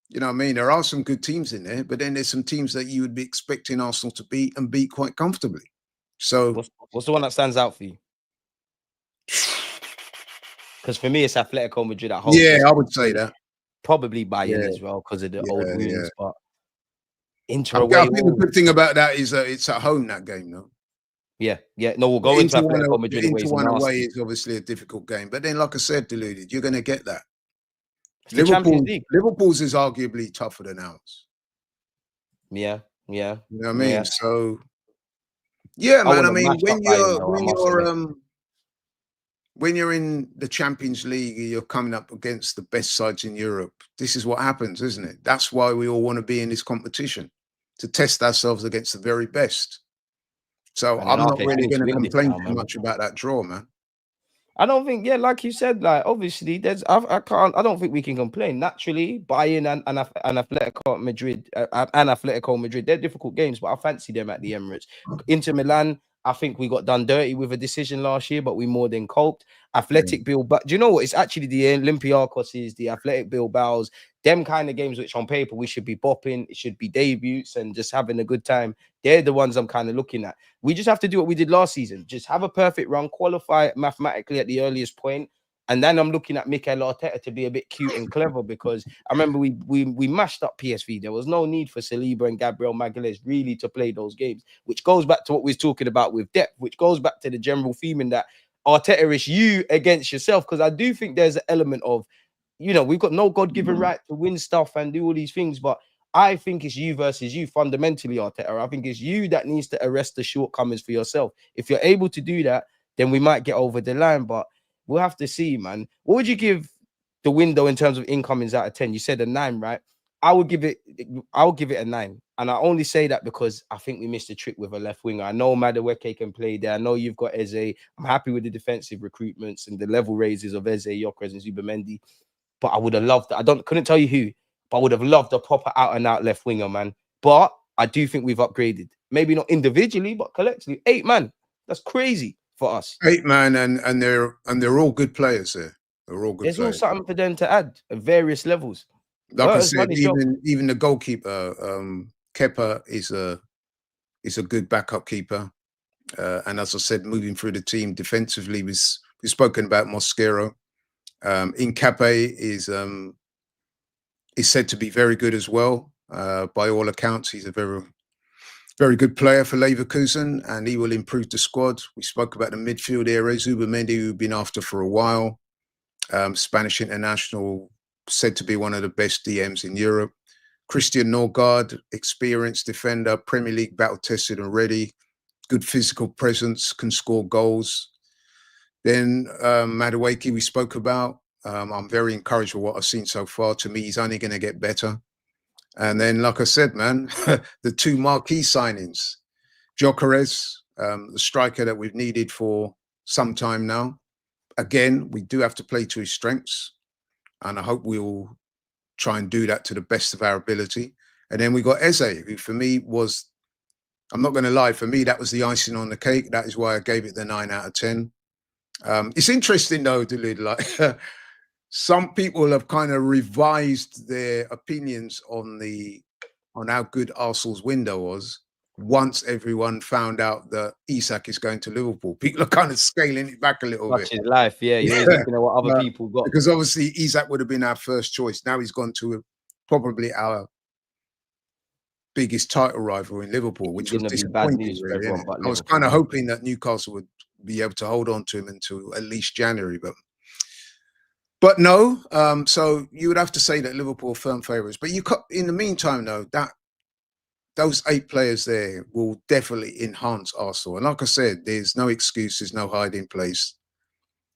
You know what I mean? There are some good teams in there, but then there's some teams that you would be expecting Arsenal to beat and beat quite comfortably. So What's the one that stands out for you? Because for me, it's Atletico Madrid at home. yeah, I would say that. Probably Bayern Yeah, as well because of the old yeah, yeah. wounds, but Inter I away. think the good thing about that is that it's at home, that game, though. Yeah. No, we'll go into Atletico Madrid away. Inter one away is obviously a difficult game, but then, like I said, deluded, you're going to get that. It's the Champions League. Liverpool's is arguably tougher than ours. Yeah. You know what I mean? So, yeah, man. I mean, when you're in the Champions League, you're coming up against the best sides in Europe. This is what happens, isn't it? That's why we all want to be in this competition, to test ourselves against the very best. So I'm not really going to complain too much about that draw, man. I don't think, like you said, like obviously I don't think we can complain. Naturally, Bayern and Atletico Madrid, they're difficult games, but I fancy them at the Emirates. Inter Milan, I think we got done dirty with a decision last year, but we more than coped. Athletic Bilbao, do you know what? It's actually the Olympiacos, the Athletic Bilbaos, them kind of games which on paper we should be bopping, it should be debuts and just having a good time. They're the ones I'm kind of looking at. We just have to do what we did last season. Just have a perfect run, qualify mathematically at the earliest point. And then I'm looking at Mikel Arteta to be a bit cute and clever, because I remember we mashed up PSV. There was no need for Saliba and Gabriel Magalhaes really to play those games, which goes back to what we was talking about with depth, which goes back to the general theme in that Arteta is you against yourself. Because I do think there's an element of, we've got no God-given right to win stuff and do all these things, but I think it's you versus you fundamentally, Arteta. I think it's you that needs to arrest the shortcomings for yourself. If you're able to do that, then we might get over the line, but we'll have to see, man. What would you give the window in terms of incomings out of 10? You said a 9, right? I would give it a 9. And I only say that because I think we missed a trick with a left winger. I know Madueke can play there. I know you've got Eze. I'm happy with the defensive recruitments and the level raises of Eze, Gyokeres, and Zubamendi. But I would have loved that. Couldn't tell you who, but I would have loved a proper out-and-out left winger, man. But I do think we've upgraded. Maybe not individually, but collectively. 8 man. That's crazy for us. 8 man, and they're all good players there. They're all good There's players. All something for them to add at various levels. Like I said, even the goalkeeper, Kepa, is a good backup keeper. And as I said, moving through the team defensively, we've spoken about Mosquero. Incape is said to be very good as well. By all accounts, he's a very, very good player for Leverkusen, and he will improve the squad. We spoke about the midfield area, Zubamendi, who've been after for a while. Spanish international, said to be one of the best DMs in Europe. Christian Norgard, experienced defender, Premier League battle tested and ready. Good physical presence, can score goals. Then Madueke, we spoke about. I'm very encouraged with what I've seen so far. To me, he's only going to get better. And then, like I said, man, the 2 marquee signings. Gyokeres, the striker that we've needed for some time now. Again, we do have to play to his strengths. And I hope we will try and do that to the best of our ability. And then we got Eze, who for me was, I'm not going to lie, for me, that was the icing on the cake. That is why I gave it the 9 out of 10. It's interesting, though, Dulude, like some people have kind of revised their opinions on how good Arsenal's window was once everyone found out that Isak is going to Liverpool. People are kind of scaling it back a little bit. That's his life, yeah. You're always looking at what other people got. Because obviously Isak would have been our first choice. Now he's gone to probably our biggest title rival in Liverpool, which was disappointing. Really, I was kind of hoping that Newcastle would be able to hold on to him until at least January, but no. So you would have to say that Liverpool are firm favourites. But in the meantime, though, that those 8 players there will definitely enhance Arsenal. And like I said, there's no excuse, there's no hiding place.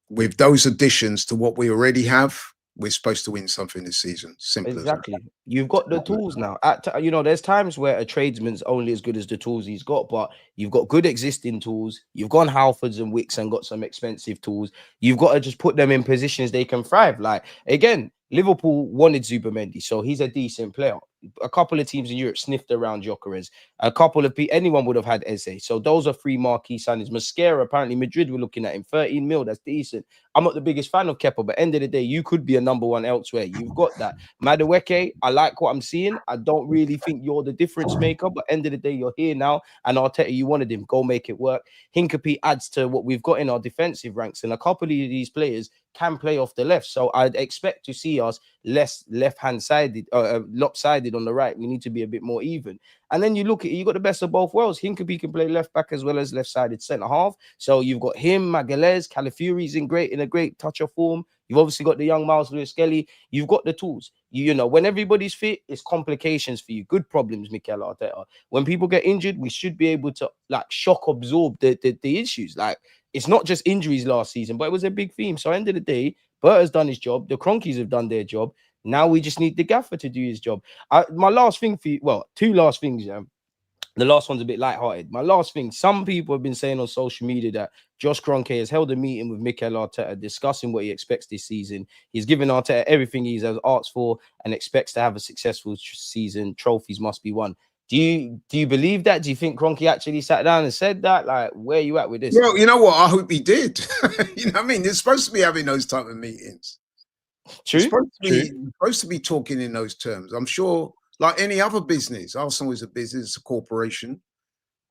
With those additions to what we already have, we're supposed to win something this season. Simple. Exactly. You've got the tools now. There's times where a tradesman's only as good as the tools he's got, but you've got good existing tools. You've gone Halfords and Wicks and got some expensive tools. You've got to just put them in positions they can thrive. Like, again, Liverpool wanted Zubamendi, so he's a decent player. a couple of teams in Europe sniffed around Gyokeres. A couple of people, anyone would have had Eze. So those are 3 marquee signings. Mascara, apparently Madrid were looking at him. 13 mil, that's decent. I'm not the biggest fan of Kepa, but end of the day, you could be a number 1 elsewhere. You've got that. Madueke, I like what I'm seeing. I don't really think you're the difference maker, but end of the day, you're here now. And Arteta, you wanted him. Go make it work. Hincapie adds to what we've got in our defensive ranks. And a couple of these players can play off the left. So I'd expect to see us less left-hand sided, lopsided on the right. We need to be a bit more even. And then you look at it, you got the best of both worlds. Hincapie can play left back as well as left-sided centre half. So you've got him, Magalhaes, Calafiori's in a great touch of form. You've obviously got the young Miles Lewis-Skelly. You've got the tools. You know, when everybody's fit, it's complications for you. Good problems, Mikel Arteta. When people get injured, we should be able to like shock absorb the issues. Like, it's not just injuries last season, but it was a big theme. So, end of the day, Bert has done his job. The Cronkies have done their job. Now we just need the gaffer to do his job. My last thing for you, well, 2 last things, yeah. The last one's a bit lighthearted. My last thing, some people have been saying on social media that Josh Kroenke has held a meeting with Mikel Arteta discussing what he expects this season. He's given Arteta everything he's asked for and expects to have a successful season. Trophies must be won. Do you believe that? Do you think Kroenke actually sat down and said that? Like, where are you at with this? Well, you know what? I hope he did. You know what I mean? They're supposed to be having those type of meetings. True. Supposed to be talking in those terms. I'm sure, like any other business, Arsenal is a business, a corporation.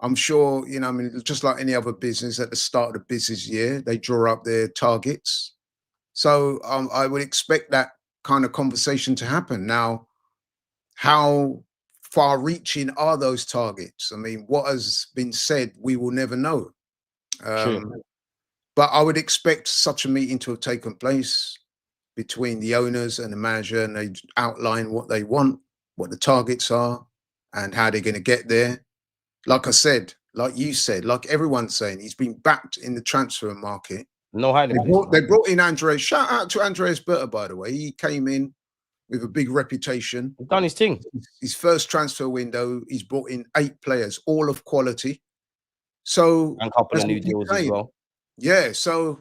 I'm sure, you know, I mean, just like any other business, at the start of the business year, they draw up their targets. So I would expect that kind of conversation to happen. Now, how far-reaching are those targets? I mean, what has been said, we will never know. But I would expect such a meeting to have taken place between the owners and the manager, and they outline what they want, what the targets are, and how they're going to get there. Like I said, like you said, like everyone's saying, he's been backed in the transfer market. No hiding. They brought in Andres. Shout out to Andreas Berta, by the way. He came in with a big reputation. He's done his thing. His first transfer window, he's brought in 8 players, all of quality. So, and a couple of new deals as well. Yeah, so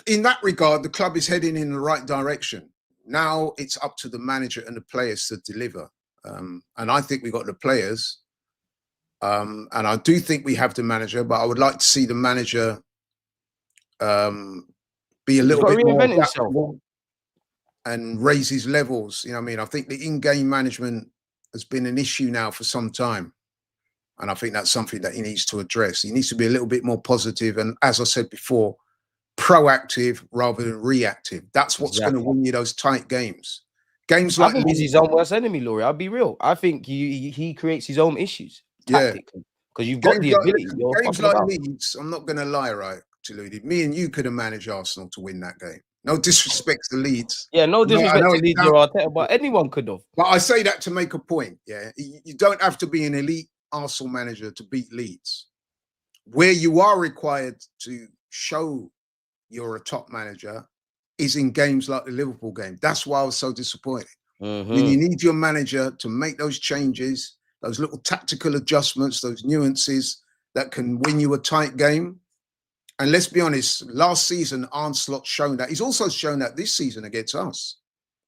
in that regard, the club is heading in the right direction. Now it's up to the manager and the players to deliver. And I think we got the players. And I do think we have the manager, but I would like to see the manager be a little bit more adaptable and raise his levels. You know what I mean? I think the in-game management has been an issue now for some time. And I think that's something that he needs to address. He needs to be a little bit more positive. And as I said before, proactive rather than reactive. That's what's going to win you those tight games. Games like he's his own worst enemy, Laurie. I'll be real. I think he creates his own issues tactically because you've got the ability. Games like Leeds, I'm not going to lie, right, to Ludi. Me and you could have managed Arsenal to win that game. No disrespect to Leeds. Yeah, no disrespect to Leeds or Arteta, but anyone could have. But I say that to make a point. Yeah, you don't have to be an elite Arsenal manager to beat Leeds. Where you are required to show you're a top manager is in games like the Liverpool game. That's why I was so disappointed. When you need your manager to make those changes, those little tactical adjustments, those nuances that can win you a tight game. And let's be honest, last season, Arne Slot's shown that. He's also shown that this season against us.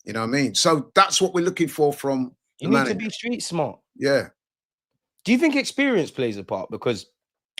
You know what I mean? So that's what we're looking for from the manager. You need to be street smart. Yeah. Do you think experience plays a part? Because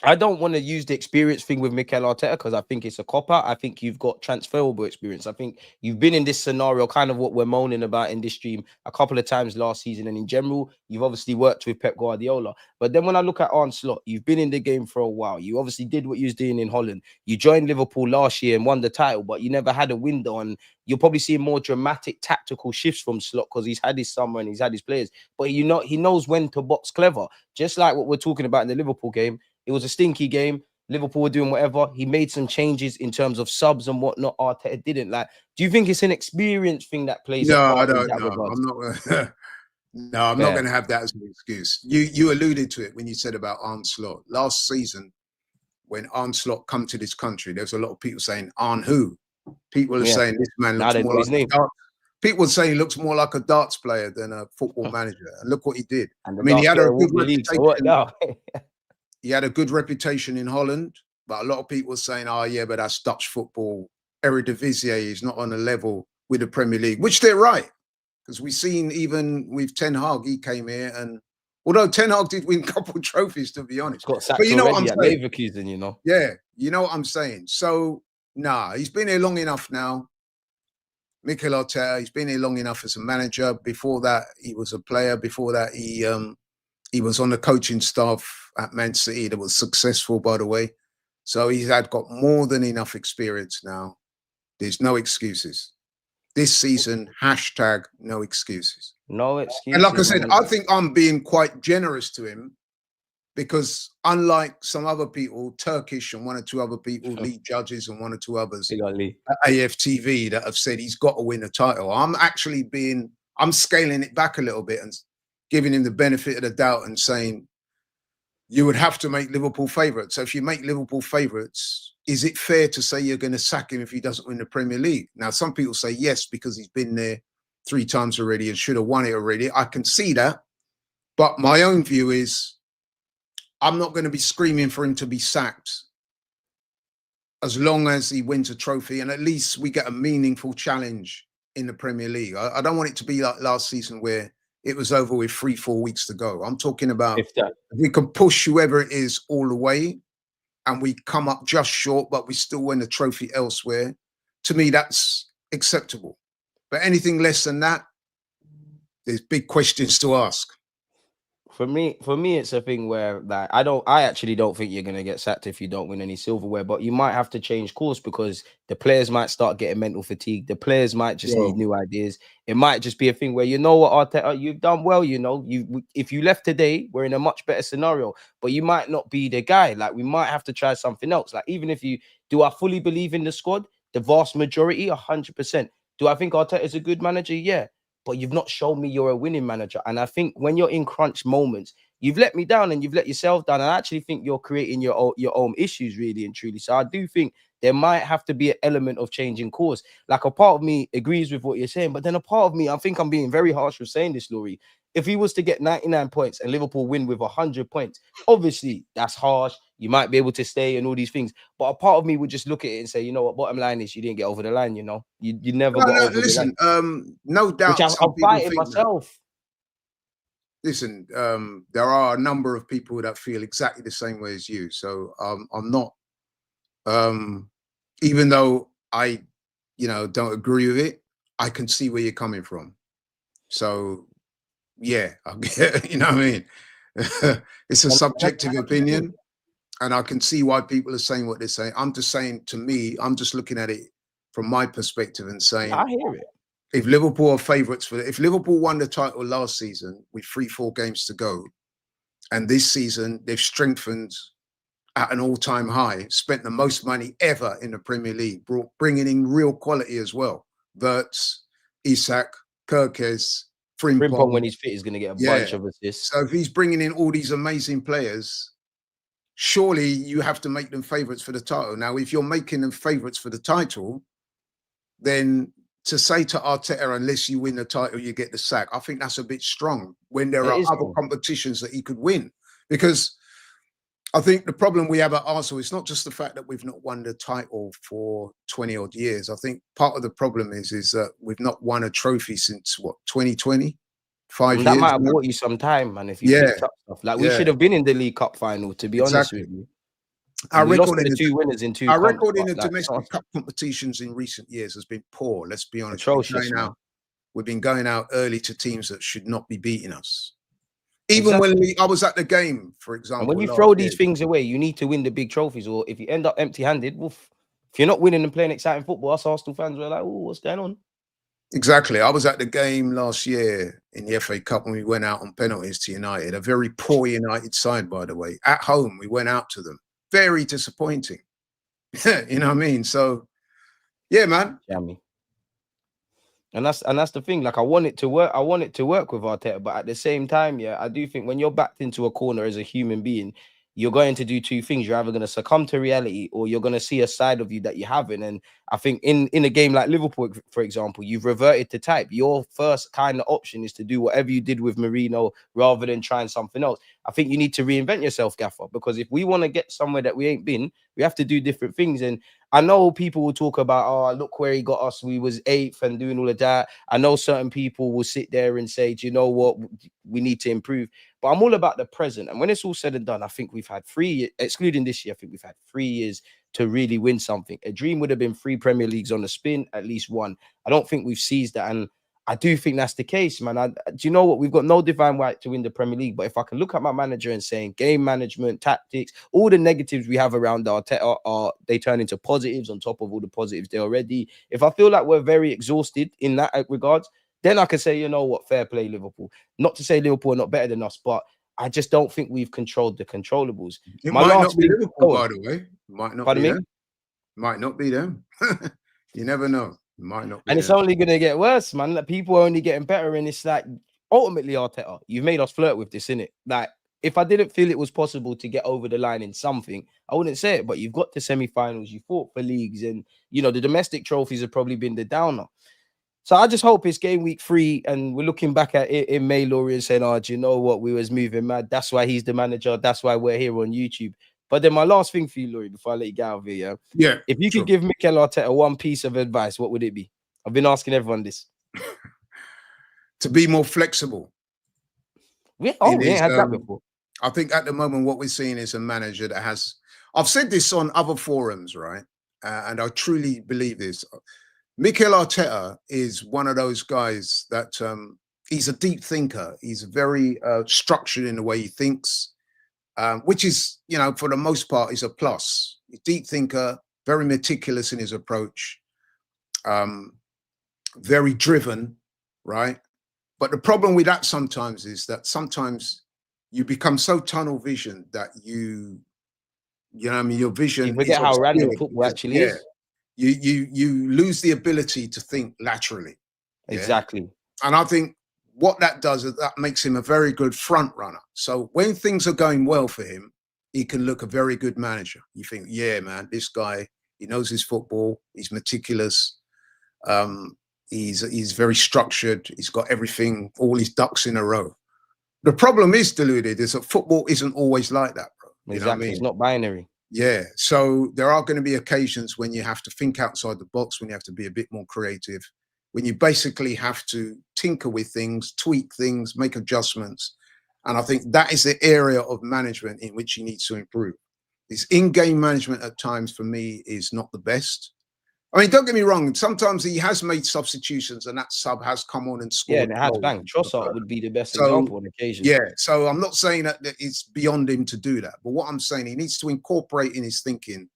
I don't want to use the experience thing with Mikel Arteta because I think it's a cop-out. I think you've got transferable experience. I think you've been in this scenario, kind of what we're moaning about in this stream a couple of times last season. And in general, you've obviously worked with Pep Guardiola. But then when I look at Arne Slot, you've been in the game for a while. You obviously did what you was doing in Holland. You joined Liverpool last year and won the title, but you never had a window. And you'll probably see more dramatic tactical shifts from Slot because he's had his summer and he's had his players. But he knows when to box clever. Just like what we're talking about in the Liverpool game. It was a stinky game. Liverpool were doing whatever. He made some changes in terms of subs and whatnot. Arteta didn't. Like, do you think it's an experience thing that plays? No, I don't know. I'm not. No, I'm not going to have that as an excuse. You alluded to it when you said about Arne Slot last season. When Arne Slot come to this country, there's a lot of people saying Arne who. People are saying this man looks more like people are saying he looks more like a darts player than a football manager. And look what he did. I mean, he had a good reputation. He had a good reputation in Holland, but a lot of people were saying, oh, yeah, but that's Dutch football. Eredivisie is not on a level with the Premier League, which they're right. because we've seen even with Ten Hag, he came here, and although Ten Hag did win a couple of trophies, to be honest, Got sacked but you know what I'm already at saying? Leverkusen, you know. Yeah, you know what I'm saying. So nah, he's been here long enough now. Mikel Arteta, he's been here long enough as a manager. Before that, he was a player. Before that, he was on the coaching staff at Man City that was successful, by the way. So he's got more than enough experience now. There's no excuses. This season, hashtag no excuses. No And excuses. like I said, I think I'm being quite generous to him because unlike some other people, Turkish and one or two other people, lead judges and one or two others at AFTV that have said he's got to win the title, I'm scaling it back a little bit and giving him the benefit of the doubt and saying, you would have to make Liverpool favourites. So if you make Liverpool favourites, is it fair to say you're going to sack him if he doesn't win the Premier League? Now, some people say yes, because he's been there 3 times already and should have won it already. I can see that. But my own view is I'm not going to be screaming for him to be sacked as long as he wins a trophy and at least we get a meaningful challenge in the Premier League. I don't want it to be like last season where it was over with 3-4 weeks to go. I'm talking about if we can push whoever it is all the way and we come up just short, but we still win the trophy elsewhere. To me, that's acceptable. But anything less than that, there's big questions to ask. For me, it's a thing where like I actually don't think you're gonna get sacked if you don't win any silverware, but you might have to change course because the players might start getting mental fatigue. The players might just need new ideas. It might just be a thing where, you know what, Arteta, you've done well. You know, if you left today, we're in a much better scenario. But you might not be the guy. Like we might have to try something else. Like even if you do, I fully believe in the squad. The vast majority, 100%. Do I think Arteta is a good manager? Yeah. But you've not shown me you're a winning manager. And I think when you're in crunch moments, you've let me down and you've let yourself down. And I actually think you're creating your own issues, really and truly. So I do think there might have to be an element of changing course. Like a part of me agrees with what you're saying, but then a part of me, I think I'm being very harsh with saying this, Laurie. If he was to get 99 points and Liverpool win with 100 points, obviously that's harsh. You might be able to stay and all these things. But a part of me would just look at it and say, you know what, bottom line is you didn't get over the line, you know. You never got over the line. No doubt. Which I'm fighting myself. Listen, there are a number of people that feel exactly the same way as you. So I'm not, even though I, don't agree with it, I can see where you're coming from. So, yeah, you know what I mean? It's a subjective opinion, and I can see why people are saying what they're saying. I'm just saying, to me, I'm just looking at it from my perspective and saying, I hear it. If Liverpool are favourites if Liverpool won the title last season with 3-4 games to go, and this season they've strengthened at an all-time high, spent the most money ever in the Premier League, bringing in real quality as well. Wirtz, Isak, Gyokeres, Frimpong, when he's fit, is going to get a bunch of assists. So if he's bringing in all these amazing players, surely you have to make them favourites for the title. Now, if you're making them favourites for the title, then to say to Arteta, unless you win the title, you get the sack, I think that's a bit strong when there are other competitions that he could win. Because I think the problem we have at Arsenal is not just the fact that we've not won the title for 20 odd years. I think part of the problem is that we've not won a trophy since 2020? 5 years. That might have bought you some time, man, if you picked up stuff. Like we should have been in the League Cup final, to be honest with you. Our record in the 2 winners in 2 our record in the domestic cup competitions in recent years has been poor. Let's be honest. Atrocious, we've been going out early to teams that should not be beating us. Even when I was at the game, for example. And when you throw these things away, you need to win the big trophies. Or if you end up empty-handed, if you're not winning and playing exciting football, us Arsenal fans were like, "Oh, what's going on?" Exactly. I was at the game last year in the FA Cup when we went out on penalties to United. A very poor United side, by the way. At home, we went out to them. Very disappointing. You know what I mean? So, yeah, man. Jammy. And that's the thing. Like I want it to work. I want it to work with Arteta, but at the same time, yeah, I do think when you're backed into a corner as a human being, you're going to do 2 things. You're either going to succumb to reality or you're going to see a side of you that you haven't. And I think in a game like Liverpool, for example, you've reverted to type. Your first kind of option is to do whatever you did with Mourinho rather than trying something else. I think you need to reinvent yourself, Gaffer, because if we want to get somewhere that we ain't been, we have to do different things. And I know people will talk about, oh, look where he got us. We was 8th and doing all of that. I know certain people will sit there and say, do you know what? We need to improve. But I'm all about the present. And when it's all said and done, I think we've had 3, excluding this year, I think we've had 3 years to really win something. A dream would have been 3 Premier Leagues on the spin, at least 1. I don't think we've seized that. And I do think that's the case, man. Do you know what? We've got no divine right to win the Premier League. But if I can look at my manager and saying game management, tactics, all the negatives we have around Arteta they turn into positives on top of all the positives they already. If I feel like we're very exhausted in that regards, then I can say, you know what, fair play, Liverpool. Not to say Liverpool are not better than us, but I just don't think we've controlled the controllables. It might not be Liverpool, by the way. It might not be them. Might not be them. You never know. It might not be. And it's only going to get worse, man. Like, people are only getting better. And it's like, ultimately, Arteta, you've made us flirt with this, innit? Like, if I didn't feel it was possible to get over the line in something, I wouldn't say it. But you've got to semi-finals. You fought for leagues. And, you know, the domestic trophies have probably been the downer. So I just hope it's game week 3 and we're looking back at it in May, Laurie, and saying, oh, do you know what? We was moving mad. That's why he's the manager. That's why we're here on YouTube. But then my last thing for you, Laurie, before I let you get out of here, yeah. If you could give Mikel Arteta one piece of advice, what would it be? I've been asking everyone this. To be more flexible. Yeah, we ain't had that before. I think at the moment what we're seeing is a manager that has, I've said this on other forums, right? And I truly believe this. Mikel Arteta is one of those guys that he's a deep thinker. He's very structured in the way he thinks, which is, you know, for the most part is a plus. He's a deep thinker, very meticulous in his approach, very driven, right? But the problem with that sometimes is that sometimes you become so tunnel vision that you know what I mean, your vision. You forget how random football actually is. You lose the ability to think laterally. Exactly. Yeah? And I think what that does is that makes him a very good front runner. So when things are going well for him, he can look a very good manager. You think, yeah, man, this guy, he knows his football. He's meticulous. He's very structured. He's got everything, all his ducks in a row. The problem is, Deluded, is that football isn't always like that, bro. You exactly. know what I mean? It's not binary. Yeah. So there are going to be occasions when you have to think outside the box, when you have to be a bit more creative, when you basically have to tinker with things, tweak things, make adjustments. And I think that is the area of management in which he needs to improve. His in-game management at times, for me, is not the best. I mean, don't get me wrong. Sometimes he has made substitutions and that sub has come on and scored. Yeah, and it has bang. Trossard would be the best example on occasion. Yeah, so I'm not saying that it's beyond him to do that. But what I'm saying, he needs to incorporate in his thinking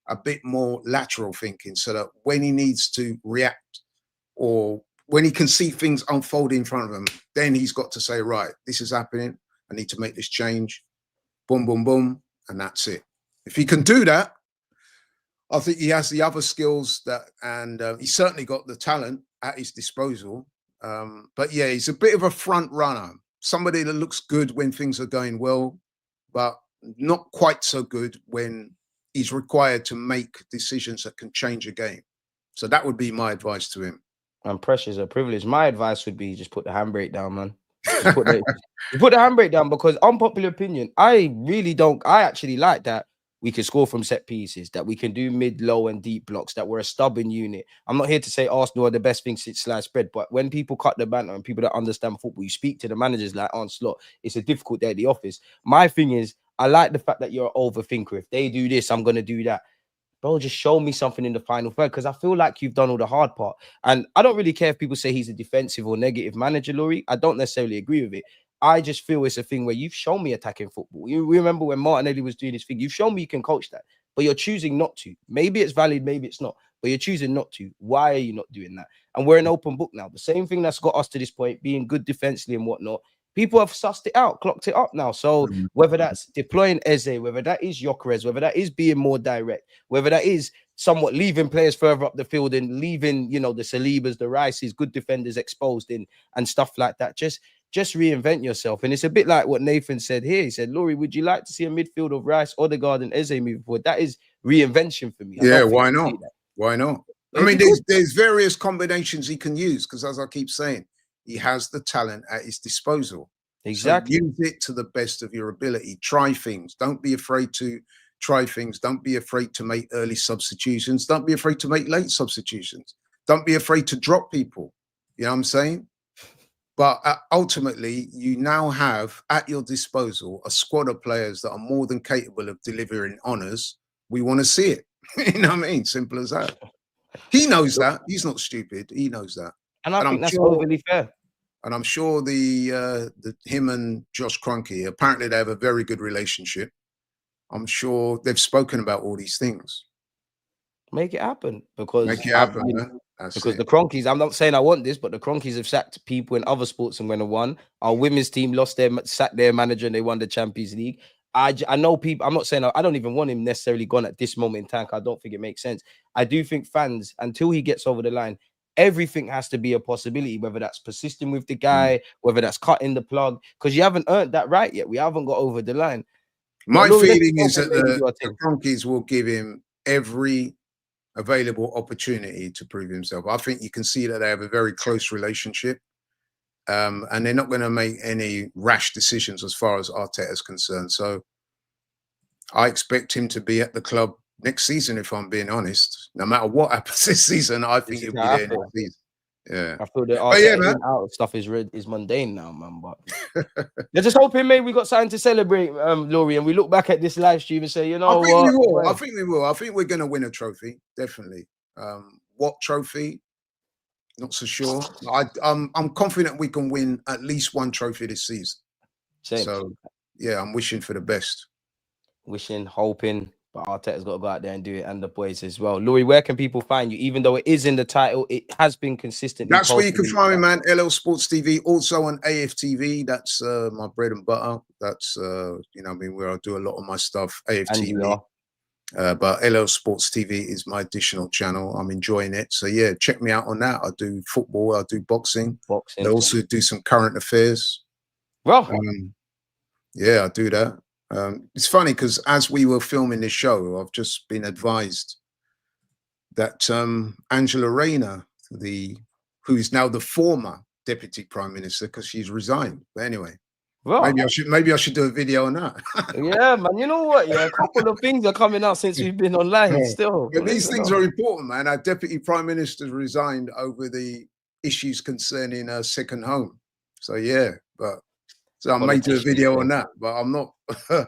a bit more lateral thinking so that when he needs to react or when he can see things unfold in front of him, then he's got to say, right, this is happening. I need to make this change. Boom, boom, boom. And that's it. If he can do that, I think he has the other skills and he's certainly got the talent at his disposal. But yeah, he's a bit of a front runner, somebody that looks good when things are going well, but not quite so good when he's required to make decisions that can change a game. So that would be my advice to him. And pressure's a privilege. My advice would be just put the handbrake down, man. Just put the handbrake down, because unpopular opinion, I actually like that. We can score from set pieces, that we can do mid, low, and deep blocks, that we're a stubborn unit. I'm not here to say Arsenal are the best thing since sliced bread, but when people cut the banter and people that understand football, you speak to the managers like Arne Slot, it's a difficult day at the office. My thing is, I like the fact that you're an overthinker. If they do this, I'm going to do that. Bro, just show me something in the final third, because I feel like you've done all the hard part. And I don't really care if people say he's a defensive or negative manager, Laurie. I don't necessarily agree with it. I just feel it's a thing where you've shown me attacking football. You remember when Martinelli was doing his thing, you've shown me you can coach that, but you're choosing not to. Maybe it's valid, maybe it's not, but you're choosing not to. Why are you not doing that? And we're an open book now. The same thing that's got us to this point, being good defensively and whatnot, people have sussed it out, clocked it up now. So whether that's deploying Eze, whether that is Gyokeres, whether that is being more direct, whether that is somewhat leaving players further up the field and leaving, you know, the Salibas, the Rices, good defenders exposed in and stuff like that, just reinvent yourself. And it's a bit like what Nathan said here. He said, Laurie, would you like to see a midfield of Rice, Odegaard, and Eze moving forward? That is reinvention for me. Yeah, why not? Why not? I mean, there's various combinations he can use, because as I keep saying, he has the talent at his disposal. Exactly. So use it to the best of your ability. Try things. Don't be afraid to try things. Don't be afraid to make early substitutions. Don't be afraid to make late substitutions. Don't be afraid to drop people. You know what I'm saying? But ultimately, you now have at your disposal a squad of players that are more than capable of delivering honours. We want to see it. You know what I mean? Simple as that. He knows that. He's not stupid. He knows that. And I And think that's overly fair. And I'm sure him and Josh Kroenke, apparently they have a very good relationship. I'm sure they've spoken about all these things. Make it happen, because Make it happen, man. Because the Cronkies, I'm not saying I want this, but the Cronkies have sacked people in other sports and when they won. Our women's team sacked their manager and they won the Champions League. I know people, I'm not saying I don't even want him necessarily gone at this moment in time. I don't think it makes sense. I do think fans, until he gets over the line, everything has to be a possibility, whether that's persisting with the guy, whether that's cutting the plug, because you haven't earned that right yet. We haven't got over the line. My feeling is that the Cronkies will give him every available opportunity to prove himself. I think you can see that they have a very close relationship, and they're not going to make any rash decisions as far as Arteta is concerned. So I expect him to be at the club next season, if I'm being honest. No matter what happens this season, I think he'll be there next season. Yeah, I feel that Arteta out stuff is mundane now, man. But they're just hoping maybe we got something to celebrate, Laurie, and we look back at this live stream and say, you know, I think we will. I think we will. I think we're going to win a trophy, definitely. What trophy? Not so sure. I'm confident we can win at least one trophy this season. Same. So yeah, I'm wishing for the best. Wishing, hoping. But Arteta's got to go out there and do it, and the boys as well. Laurie, where can people find you? Even though it is in the title, it has been consistent. That's where you can find me, man. LL Sports TV, also on AFTV. That's my bread and butter. That's you know, I mean, where I do a lot of my stuff. AFTV. But LL Sports TV is my additional channel. I'm enjoying it. So yeah, check me out on that. I do football. I do boxing. I also do some current affairs. Well, yeah, I do that. It's funny because as we were filming this show, I've just been advised that Angela Rayner, who is now the former Deputy Prime Minister, because she's resigned. But anyway, well, maybe I should do a video on that. Yeah, man. You know what? Yeah, a couple of things are coming out since we've been online. Still, but these things are important, man. Our Deputy Prime Minister resigned over the issues concerning her second home. So yeah, so I may do a video on that, but I'm not. I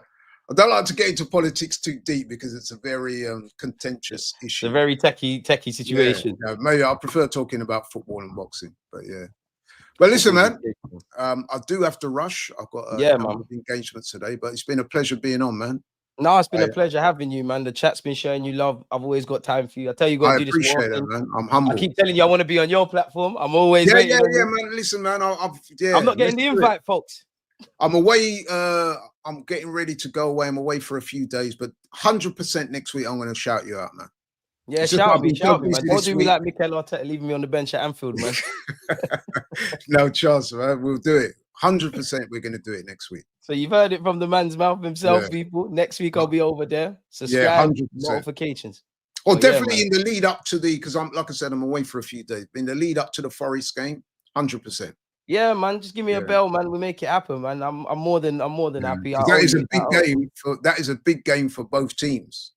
don't like to get into politics too deep because it's a very contentious issue. It's a very techie situation. Yeah, maybe I prefer talking about football and boxing, but yeah. But listen, man, I do have to rush. I've got a couple of engagements today, but it's been a pleasure being on, man. No, it's been a pleasure having you, man. The chat's been showing you love. I've always got time for you. I tell you, got to do this more often. Man. I'm humble. I keep telling you, I want to be on your platform. I'm always waiting. Yeah, man. Listen, man. I'm not getting the invite, folks. I'm away. I'm getting ready to go away. I'm away for a few days, but 100% next week I'm going to shout you out, man. Yeah, shout me, man. Don't do me like Mikel Arteta leaving me on the bench at Anfield, man. No chance, man. We'll do it. 100% we're going to do it next week. So you've heard it from the man's mouth himself, people. Next week I'll be over there. Subscribe, 100%. Notifications. Or definitely in the lead up to because like I said, I'm away for a few days. In the lead up to the Forest game, 100%. Yeah, man. Just give me a bell, man. We make it happen, man. I'm more than happy. That is a big game. That is a big game for both teams.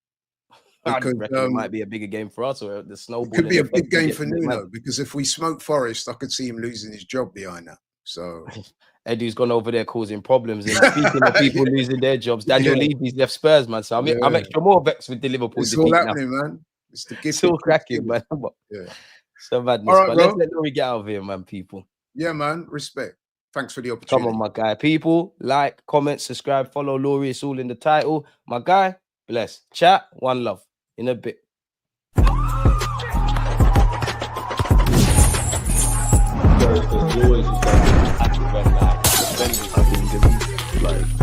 Because, it might be a bigger game for us, or the snowball. It could be a big game for Nuno, because if we smoke Forest, I could see him losing his job behind that. So Eddie's gone over there causing problems. And speaking of people losing their jobs, Daniel Levy's left Spurs, man. So I'm extra more vexed with the Liverpool defeat. It's all happening, man. It's the gift. It's all cracking, man. Yeah. So madness. All right, but let's let Laurie get out of here, man, people. Yeah, man. Respect. Thanks for the opportunity. Come on, my guy. People, like, comment, subscribe, follow Laurie. It's all in the title. My guy, bless. Chat, one love. In a bit. Always like